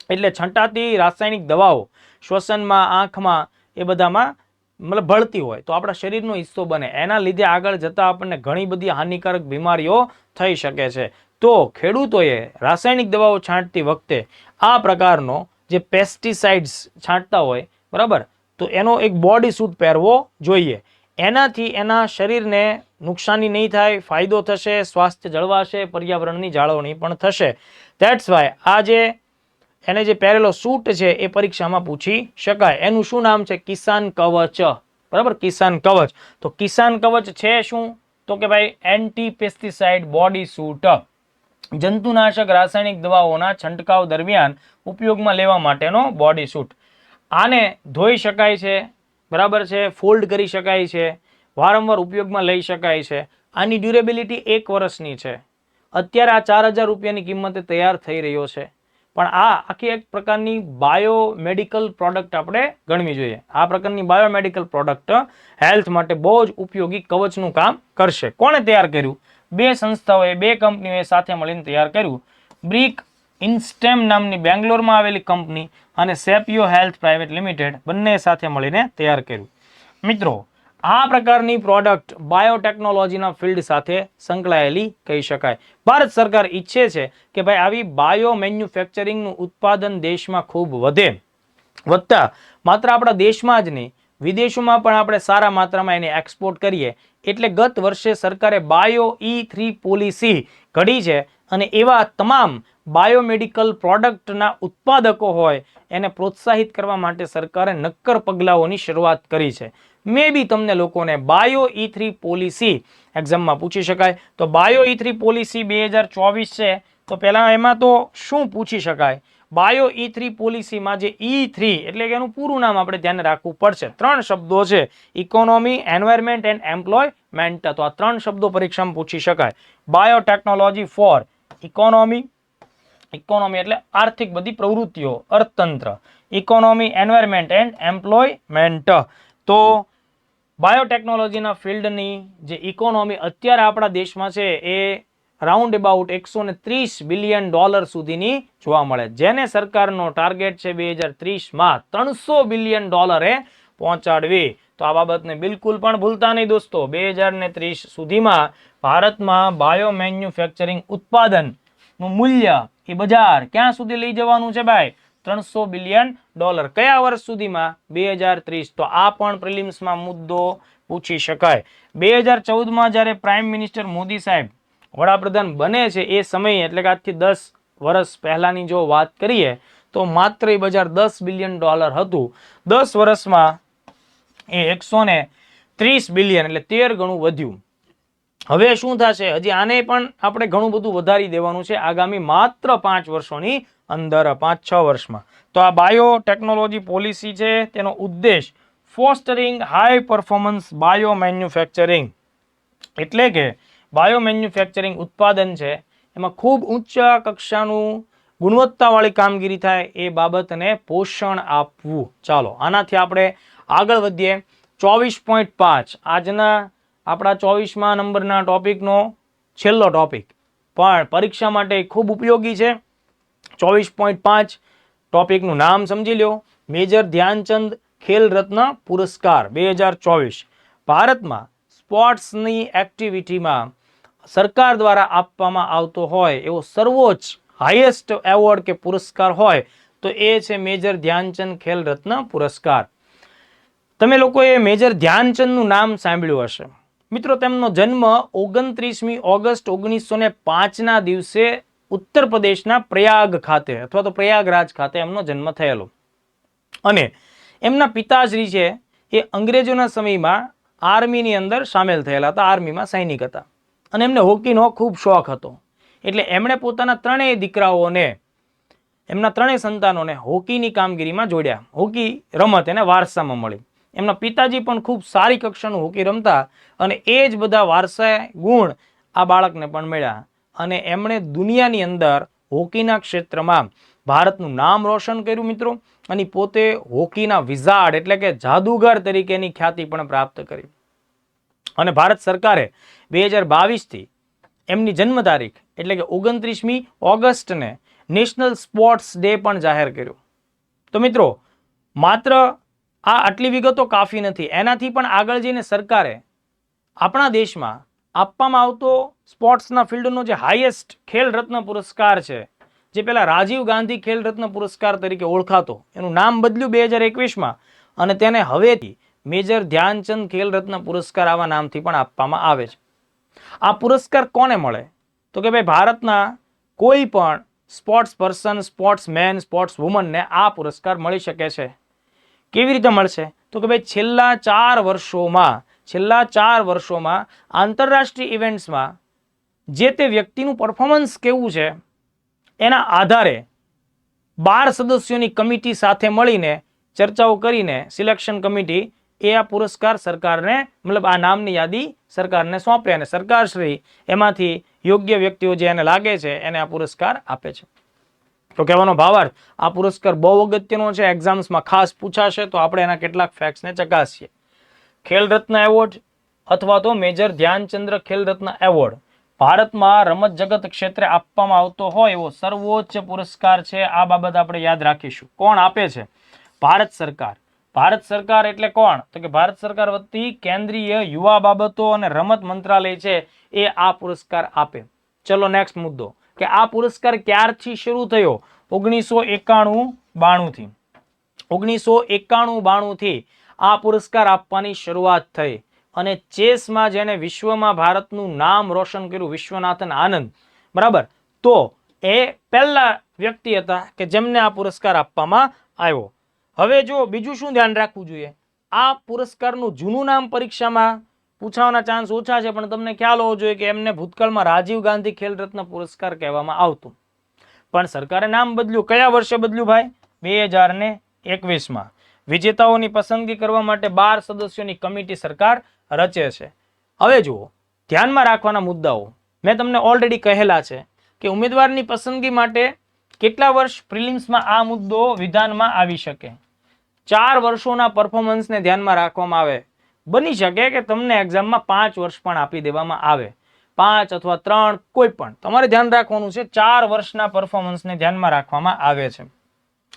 A: એટલે છંટાતી રાસાયણિક દવાઓ શ્વસનમાં, આંખમાં, એ બધામાં મતલબ ભળતી હોય તો આપણા શરીરનો હિસ્સો બને. એના લીધે આગળ જતા આપણને ઘણી બધી હાનિકારક બીમારીઓ થઈ શકે છે. તો ખેડૂતોએ રાસાયણિક દવાઓ છાંટતી વખતે આ પ્રકારનો જે પેસ્ટિસાઇડ્સ છાંટતા હોય બરાબર, તો એનો એક બોડી સૂટ પહેરવો જોઈએ. એનાથી એના શરીરને નુકસાની નહીં થાય, ફાયદો થશે, સ્વાસ્થ્ય જળવાશે, પર્યાવરણની જાળવણી પણ થશે. ધેટ્સ વાય આ જે એને જે પહેરેલો સૂટ છે એ પરીક્ષામાં પૂછી શકાય. એનું શું નામ છે? કિસાન કવચ. બરાબર, કિસાન કવચ. તો કિસાન કવચ છે શું? તો કે ભાઈ એન્ટી પેસ્ટિસાઇડ બોડી સૂટ, જંતુનાશક રાસાયણિક દવાઓના છંટકાવ દરમિયાન ઉપયોગમાં લેવા માટેનો બોડી સૂટ. આને ધોઈ શકાય છે, બરાબર છે, ફોલ્ડ કરી શકાય છે, વારંવાર ઉપયોગમાં લઈ શકાય છે. આની ડ્યુરેબિલિટી 1 વર્ષની છે. અત્યારે આ 4000 રૂપિયાની કિંમતે તૈયાર થઈ રહ્યો છે. પણ આ આખી એક પ્રકારની બાયોમેડિકલ પ્રોડક્ટ આપણે ગણવી જોઈએ. આ પ્રકારની બાયોમેડિકલ પ્રોડક્ટ હેલ્થ માટે બહુ જ ઉપયોગી કવચનું કામ કરશે. કોણે તૈયાર કર્યું? 2 સંસ્થાઓએ, 2 કંપનીઓએ સાથે મળીને તૈયાર કર્યું. બ્રિક ઇન્સ્ટેમ નામની બેંગ્લોરમાં આવેલી કંપની અને સેપિયો હેલ્થ પ્રાઇવેટ લિમિટેડ બંને સાથે મળીને તૈયાર કર્યું. મિત્રો, આ પ્રકારની પ્રોડક્ટ બાયોટેકનોલોજીના ફિલ્ડ સાથે સંકળાયેલી કહી શકાય. ભારત સરકાર ઈચ્છે છે કે ભાઈ આવી બાયો મેન્યુફેક્ચરિંગનું ઉત્પાદન દેશમાં ખૂબ વધતા માત્ર આપણા દેશમાં જ નહીં, વિદેશોમાં પણ આપણે સારા માત્રામાં એને એક્સપોર્ટ કરીએ. એટલે ગત વર્ષે સરકારે બાયો E3 પોલિસી ઘડી છે અને એવા તમામ બાયોમેડિકલ પ્રોડક્ટના ઉત્પાદકો હોય એને પ્રોત્સાહિત કરવા માટે સરકારે નક્કર પગલાઓની શરૂઆત કરી છે. મે બી તમને લોકોને બાયો E3 પોલિસી એક્ઝામમાં પૂછી શકાય. તો બાયો E3 પોલિસી 2024 છે. તો પહેલા એમાં તો શું પૂછી શકાય? બાયો E3 પોલિસીમાં જે E3 એટલે કે એનું પૂરું નામ આપણે ધ્યાન રાખવું પડશે. 3 શબ્દો છે: ઇકોનોમી, એન્વાયરમેન્ટ એન્ડ એમ્પ્લોયમેન્ટ. તો આ 3 શબ્દો પરીક્ષામાં પૂછી શકાય. બાયોટેકનોલોજી ફોર ઇકોનોમી, ઇકોનોમી એટલે આર્થિક બધી પ્રવૃત્તિઓ, અર્થતંત્ર. Economy, environment and employment. તો બાયોટેકનોલોજીના ફિલ્ડની જે ઇકોનોમી અત્યારે આપણા દેશમાં છે એ રાઉન્ડ અબાઉટ $130 બિલિયન સુધીની જોવા મળે, જેને સરકારનો ટાર્ગેટ છે 2030માં $300 બિલિયન પહોંચાડવી. તો આ બાબતને બિલકુલ પણ ભૂલતા નહીં દોસ્તો. 2030 સુધીમાં ભારતમાં બાયો મેન્યુફેક્ચરિંગ ઉત્પાદનનું મૂલ્ય એ બજાર ક્યાં સુધી લઈ જવાનું છે ભાઈ? $300 બિલિયન. કયા વર્ષ સુધીમાં? 2030. તો આ પણ પ્રિલિમ્સમાં મુદ્દો પૂછી શકાય. 2014માં જ્યારે પ્રાઇમ મિનિસ્ટર મોદી સાહેબ વડાપ્રધાન બને છે એ સમયે, એટલે કે આજથી 10 વર્ષ પહેલાની જો વાત કરીએ તો માત્ર એ બજાર $10 બિલિયન હતું. 10 વર્ષમાં એ 130 બિલિયન એટલે 13 ગણું વધ્યું. હવે શું થશે? હજી આને પણ આપણે ઘણું બધું વધારી દેવાનું છે આગામી માત્ર 5 વર્ષોની અંદર, 5-6 વર્ષમાં. તો આ બાયોટેકનોલોજી પોલિસી છે, તેનો ઉદ્દેશ ફોસ્ટરિંગ હાઈ પરફોર્મન્સ બાયો મેન્યુફેક્ચરિંગ, એટલે કે બાયો મેન્યુફેક્ચરિંગ ઉત્પાદન છે એમાં ખૂબ ઉચ્ચ કક્ષાનું ગુણવત્તાવાળી કામગીરી થાય એ બાબતને પોષણ આપવું. ચાલો આનાથી આપણે આગળ વધીએ. 24.5 આજના આપણા 24મા નંબરના ટોપિકનો છેલ્લો ટોપિક, પણ પરીક્ષા માટે ખૂબ ઉપયોગી છે. 24.5 ટોપિકનું નામ સમજી લો. મેજર ધ્યાનચંદ ખેલ રત્ન પુરસ્કાર 2024 ભારતમાં સ્પોર્ટ્સની એક્ટિવિટીમાં સરકાર દ્વારા આપવામાં આવતો હોય એવો સર્વોચ્ચ હાઈએસ્ટ એવોર્ડ કે પુરસ્કાર હોય તો એ છે મેજર ધ્યાનચંદ ખેલ રત્ન પુરસ્કાર. તમે લોકોએ મેજર ધ્યાનચંદનું નામ સાંભળ્યું હશે. મિત્રો, તેમનો જન્મ 29મી ઓગસ્ટ 1905ના દિવસે ઉત્તર પ્રદેશના પ્રયાગ ખાતે અથવા તો પ્રયાગરાજ ખાતે એમનો જન્મ થયેલો. અને એમના પિતાશ્રી છે એ અંગ્રેજોના સમયમાં આર્મીની અંદર સામેલ થયેલા હતા, આર્મીમાં સૈનિક હતા. અને એમને હોકીનો ખૂબ શોખ હતો. એટલે એમણે પોતાના 3 દીકરાઓને, એમના 3 સંતાનોને હોકીની કામગીરીમાં જોડ્યા. હોકી રમત એને વારસામાં મળી. એમના પિતાજી પણ ખૂબ સારી કક્ષાનું હોકી રમતા અને એ જ બધા વારસાઈ ગુણ આ બાળકને પણ મળ્યા. અને એમણે દુનિયાની અંદર હોકીના ક્ષેત્રમાં ભારતનું નામ રોશન કર્યું મિત્રો. અને પોતે હોકીના વિઝાર્ડ એટલે કે જાદુગર તરીકેની ખ્યાતિ પણ પ્રાપ્ત કરી. અને ભારત સરકારે 2022થી એમની જન્મ તારીખ એટલે કે 29મી ઓગસ્ટને નેશનલ સ્પોર્ટ્સ ડે પણ જાહેર કર્યો. તો મિત્રો, માત્ર આટલી વિગતો કાફી નથી. એનાથી પણ આગળ જઈને સરકારે આપણા દેશમાં આપવામાં આવતો સ્પોર્ટ્સના ફિલ્ડનો જે હાઈએસ્ટ ખેલ રત્ન પુરસ્કાર છે, જે પેલા રાજીવ ગાંધી ખેલ રત્ન પુરસ્કાર તરીકે ઓળખાતો, એનું નામ બદલ્યું 2021માં અને તેને હવેથી મેજર ધ્યાનચંદ ખેલ રત્ન પુરસ્કાર આવા નામથી પણ આપવામાં આવે છે. આ પુરસ્કાર કોને મળે? તો કે ભાઈ ભારતના કોઈ પણ sports person, sports man, sports વુમનને આ પુરસ્કાર મળી શકે છે. કેવી રીતે મળશે? તો કે ભાઈ છેલ્લા 4 વર્ષોમાં આંતરરાષ્ટ્રીય ઇવેન્ટ્સમાં જે તે વ્યક્તિનું પરફોર્મન્સ કેવું છે એના આધારે 12 સદસ્યોની કમિટી સાથે મળીને ચર્ચાઓ કરીને સિલેક્શન કમિટી એ આ પુરસ્કાર સરકારને, મતલબ આ નામની યાદી સરકારને સોંપે અને સરકારશ્રી એમાંથી યોગ્ય વ્યક્તિઓ જે એને લાગે છે એને આ પુરસ્કાર આપે છે. તો કહેવાનો ભાવાર્થ, આ પુરસ્કાર બહુ અગત્યનો છે, એક્ઝામ્સમાં ખાસ પૂછાશે, તો આપણે એના કેટલાક ફેક્ટ્સને ચકાસીએ. ખેલ રત્ન એવોર્ડ અથવા તો મેજર ધ્યાનચંદ્ર ખેલ રત્ન એવોર્ડ ભારતમાં રમત જગત ક્ષેત્રે આપવામાં આવતો હોય એવો સર્વોચ્ચ પુરસ્કાર છે. આ બાબત આપણે યાદ રાખીશું. કોણ આપે છે? ભારત સરકાર. ભારત સરકાર એટલે કોણ? તો કે ભારત સરકાર વતી કેન્દ્રીય યુવા બાબતો અને રમત મંત્રાલય છે એ આ પુરસ્કાર આપે. ચલો નેક્સ્ટ મુદ્દો, કે આ પુરસ્કાર ક્યારથી શરૂ થયો? 1991-92 થી. 1991-92 થી આ પુરસ્કાર આપવાની શરૂઆત થઈ અને ચેસમાં જેને વિશ્વમાં ભારતનું નામ રોશન કર્યું, વિશ્વનાથન આનંદ, બરાબર, તો એ પહેલા વ્યક્તિ હતા કે જેમને આ પુરસ્કાર આપવામાં આવ્યો. હવે જો બીજું શું ધ્યાન રાખવું જોઈએ, આ પુરસ્કારનું જૂનું નામ પરીક્ષામાં પૂછાવાના ચાન્સ ઓછા છે, પણ તમને ખ્યાલ હોવો જોઈએ કે એમને ભૂતકાળમાં રાજીવ ગાંધી ખેલ રત્ન પુરસ્કાર કહેવામાં આવતું, પણ સરકારે નામ બદલ્યું. કયા વર્ષે બદલ્યું ભાઈ? 2021માં. વિજેતાઓની પસંદગી કરવા માટે 12 સદસ્યોની કમિટી સરકાર રચે છે. હવે જુઓ, ધ્યાનમાં રાખવાના મુદ્દાઓ મેં તમને ઓલરેડી કહેલા છે કે ઉમેદવારની પસંદગી માટે કેટલા વર્ષ પ્રિલિમ્સમાં આ મુદ્દો વિધાનમાં આવી શકે. 4 વર્ષોના પરફોર્મન્સને ધ્યાનમાં રાખવામાં આવે. બની શકે કે તમને એક્ઝામમાં 5 વર્ષ પણ આપી દેવામાં આવે, 5 અથવા 3, કોઈ પણ. તમારે ધ્યાન રાખવાનું છે 4 વર્ષના પરફોર્મન્સને ધ્યાનમાં રાખવામાં આવે છે.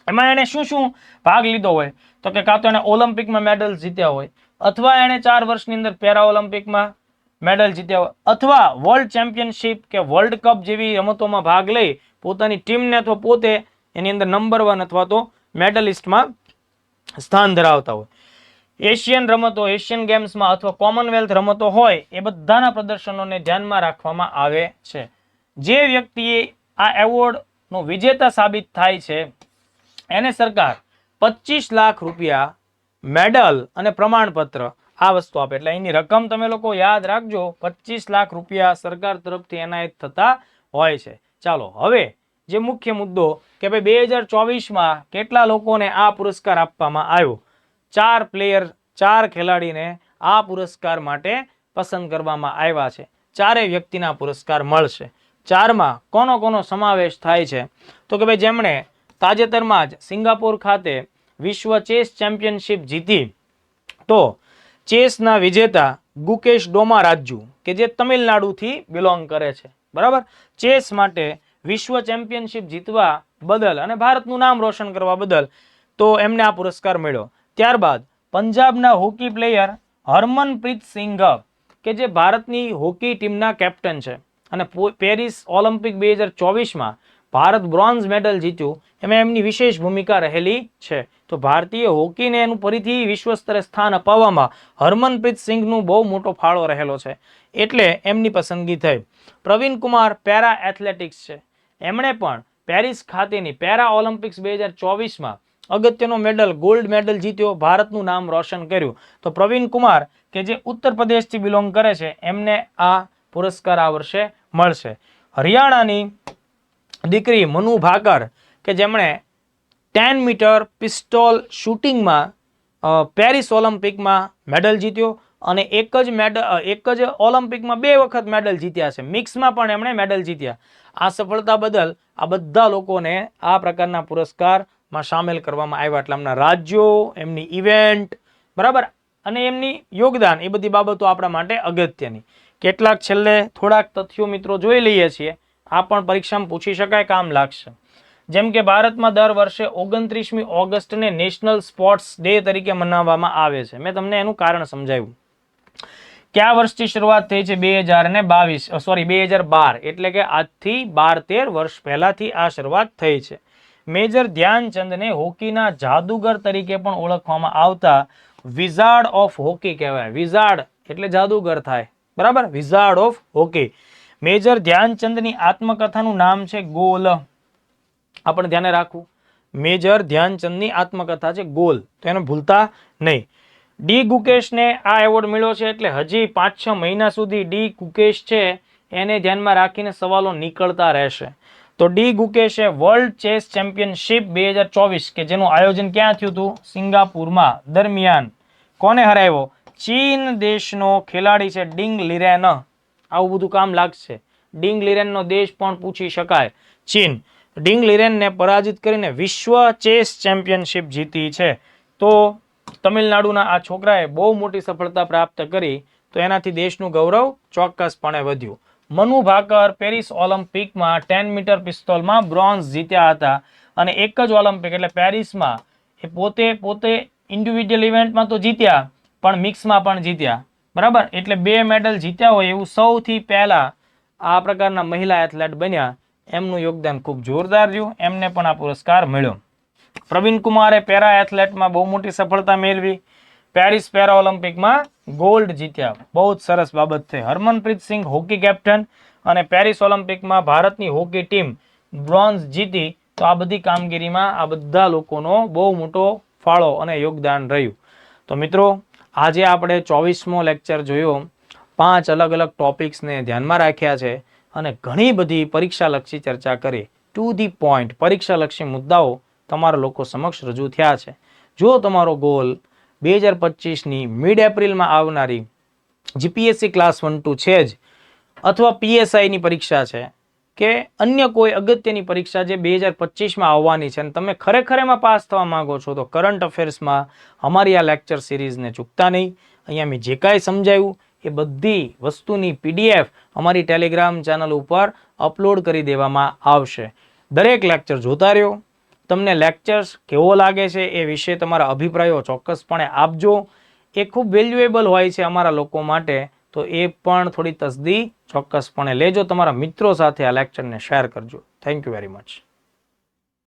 A: એમાં એને શું શું ભાગ લીધો હોય? તો કે કાં તો એને ઓલિમ્પિકમાં મેડલ જીત્યા હોય, અથવા એને 4 વર્ષની અંદર પેરા ઓલિમ્પિકમાં મેડલ જીત્યા હોય, અથવા વર્લ્ડ ચેમ્પિયનશિપ કે વર્લ્ડ કપ જેવી રમતોમાં ભાગ લઈ પોતાની ટીમને અથવા પોતે એની અંદર નંબર 1 અથવા તો મેડલિસ્ટમાં સ્થાન ધરાવતા હોય. એશિયન રમતો, એશિયન ગેમ્સમાં અથવા કોમનવેલ્થ રમતો હોય, એ બધાના પ્રદર્શનોને ધ્યાનમાં રાખવામાં આવે છે. જે વ્યક્તિએ આ એવોર્ડનો વિજેતા સાબિત થાય છે એને સરકાર 25 લાખ રૂપિયા, મેડલ અને પ્રમાણપત્ર આ વસ્તુ આપે. એટલે એની રકમ તમે લોકો યાદ રાખજો, 25 લાખ રૂપિયા સરકાર તરફથી એનાયત થતા હોય છે. ચાલો હવે જે મુખ્ય મુદ્દો કે ભાઈ 2024માં કેટલા લોકોને આ પુરસ્કાર આપવામાં આવ્યો? 4 ખેલાડીને આ પુરસ્કાર માટે પસંદ કરવામાં આવ્યા છે. 4 વ્યક્તિને આ પુરસ્કાર મળશે. 4માં કોનો કોનો સમાવેશ થાય છે? તો કે ભાઈ જેમણે તાજેતરમાં જ સિંગાપોર ખાતે વિશ્વ ચેસ ચેમ્પિયનશિપ જીતી, તો ચેસના વિજેતા ગુકેશ ડોમારાજુ કે જે તમિલનાડુથી બિલોંગ કરે છે, બરાબર, ચેસ માટે વિશ્વ ચેમ્પિયનશિપ જીતવા બદલ અને ભારતનું નામ રોશન કરવા બદલ તો એમને આ પુરસ્કાર મળ્યો. ત્યારબાદ પંજાબના હોકી પ્લેયર હરમનપ્રીત સિંઘ કે જે ભારતની હોકી ટીમના કેપ્ટન છે અને પેરિસ ઓલિમ્પિક 2024માં ભારત બ્રોન્ઝ મેડલ જીત્યું, એમાં એમની વિશેષ ભૂમિકા રહેલી છે. તો ભારતીય હોકીને એનું ફરીથી વિશ્વ સ્તરે સ્થાન અપાવવામાં હરમનપ્રીત સિંઘનું બહુ મોટો ફાળો રહેલો છે, એટલે એમની પસંદગી થઈ. પ્રવીણ કુમાર પેરા એથ્લેટિક્સ છે, એમણે પણ પેરિસ ખાતેની પેરા ઓલિમ્પિક્સ 2024માં અગત્યનો મેડલ, ગોલ્ડ મેડલ જીત્યો, ભારતનું નામ રોશન કર્યું. તો પ્રવીણ કુમાર કે જે ઉત્તર પ્રદેશથી બિલોંગ કરે છે, એમને આ પુરસ્કાર આ વર્ષે મળશે. હરિયાણાની દીકરી મનુ ભાકર કે જેમણે 10 મીટર પિસ્તોલ શૂટિંગમાં પેરિસ ઓલિમ્પિકમાં મેડલ જીત્યો અને એક જ ઓલિમ્પિકમાં 2 વખત મેડલ જીત્યા છે, મિક્સમાં પણ એમણે મેડલ જીત્યા. આ સફળતા બદલ આ બધા લોકોને આ પ્રકારના પુરસ્કારમાં સામેલ કરવામાં આવ્યા. એટલે એમના રાજ્યો, એમની ઇવેન્ટ, બરાબર, અને એમની યોગદાન, એ બધી બાબતો આપણા માટે અગત્યની. કેટલાક છેલ્લે થોડાક તથ્યો મિત્રો જોઈ લઈએ છીએ, આ પણ પરીક્ષામાં પૂછી શકાય, કામ લાગશે. જેમ કે ભારતમાં દર વર્ષે 29મી ઓગસ્ટને નેશનલ સ્પોર્ટ્સ ડે તરીકે મનાવવામાં આવે છે. મેં તમને એનું કારણ સમજાવ્યું. કયા વર્ષથી શરૂઆત થઈ છે? 2012, એટલે કે આજથી 12-13 વર્ષ પહેલાથી આ શરૂઆત થઈ છે. મેજર ધ્યાનચંદને હોકીના જાદુગર તરીકે પણ ઓળખવામાં આવતા વિઝાર્ડ ઓફ હોકી કહેવાય. વિઝાર્ડ એટલે જાદુગર થાય, બરાબર, વિઝાર્ડ ઓફ હોકી. મેજર ધ્યાનચંદની આત્મકથાનું નામ છે ગોલ. આપણે ધ્યાને રાખવું, મેજર ધ્યાનચંદની આત્મકથા છે ગોલ, તો એને ભૂલતા નહીં. ડી ગુકેશને આ એવોર્ડ મળ્યો છે એટલે હજી 5-6 મહિના સુધી ડી ગુકેશ છે એને ધ્યાનમાં રાખીને સવાલો નીકળતા રહેશે. તો ડી ગુકેશે વર્લ્ડ ચેસ ચેમ્પિયનશિપ 2024 કે જેનું આયોજન ક્યાં થયું હતું? સિંગાપુરમાં. દરમિયાન કોને હરાવ્યો? ચીન દેશનો ખેલાડી છે ડિંગ લીરેન. આવું બધું કામ લાગશે. ડિંગ લીરેનનો દેશ પણ પૂછી શકાય, ચીન. ડિંગ લીરેનને પરાજિત કરીને વિશ્વ ચેસ ચેમ્પિયનશિપ જીતી છે. તો તમિલનાડુના આ છોકરાએ બહુ મોટી સફળતા પ્રાપ્ત કરી, તો એનાથી દેશનું ગૌરવ ચોક્કસપણે વધ્યું. મનુ ભાકર પેરિસ ઓલિમ્પિકમાં 10 મીટર પિસ્તોલમાં બ્રોન્ઝ જીત્યા હતા અને એક જ ઓલિમ્પિક એટલે પેરિસમાં એ પોતે ઇન્ડિવિડ્યુઅલ ઇવેન્ટમાં તો જીત્યા પણ મિક્સમાં પણ જીત્યા, બરાબર. એટલે 2 મેડલ જીત્યા હોય એવું સૌથી પહેલા આ પ્રકારના મહિલા એથ્લેટ બન્યા. એમનું યોગદાન ખૂબ જોરદાર રહ્યું, એમને પણ આ પુરસ્કાર મળ્યો. પ્રવીણ કુમારે પેરા એથ્લેટમાં બહુ મોટી સફળતા મેળવી, પેરિસ પેરા ઓલિમ્પિકમાં ગોલ્ડ જીત્યા, બહુ જ સરસ બાબત છે. હરમનપ્રીત સિંહ હોકી કેપ્ટન અને પેરિસ ઓલિમ્પિકમાં ભારતની હોકી ટીમ બ્રોન્ઝ જીતી. તો આ બધી કામગીરીમાં આ બધા લોકોનો બહુ મોટો ફાળો અને યોગદાન રહ્યું. તો મિત્રો, આજે આપણે 24મો લેક્ચર જોયો. 5 અલગ અલગ ટોપિક્સને ધ્યાનમાં રાખ્યા છે અને ઘણી બધી પરીક્ષાલક્ષી ચર્ચા કરી. ટુ ધી પોઈન્ટ પરીક્ષાલક્ષી મુદ્દાઓ તમારા લોકો સમક્ષ રજૂ થયા છે. જો તમારો ગોલ 2025ની મિડ એપ્રિલમાં આવનારી જીપીએસસી ક્લાસ 1-2 છે જ, અથવા પીએસઆઈની પરીક્ષા છે કે અન્ય કોઈ અગત્યની પરીક્ષા જે 2025માં આવવાની છે અને તમે ખરેખર એમાં પાસ થવા માંગો છો, તો કરંટ અફેર્સમાં અમારી આ લેક્ચર સિરીઝને ચૂકતા નહીં. અહીંયા મેં જે કાંઈ સમજાવ્યું એ બધી વસ્તુની પીડીએફ અમારી ટેલિગ્રામ ચેનલ ઉપર અપલોડ કરી દેવામાં આવશે. દરેક લેક્ચર જોતા રહ્યો. તમને લેક્ચર્સ કેવો લાગે છે એ વિશે તમારા અભિપ્રાયો ચોક્કસપણે આપજો. એ ખૂબ વેલ્યુએબલ હોય છે અમારા લોકો માટે, તો એ પણ થોડી તસદી ચોક્કસપણે લેજો. તમારા મિત્રો સાથે આ લેક્ચરને શેર કરજો. Thank you very much.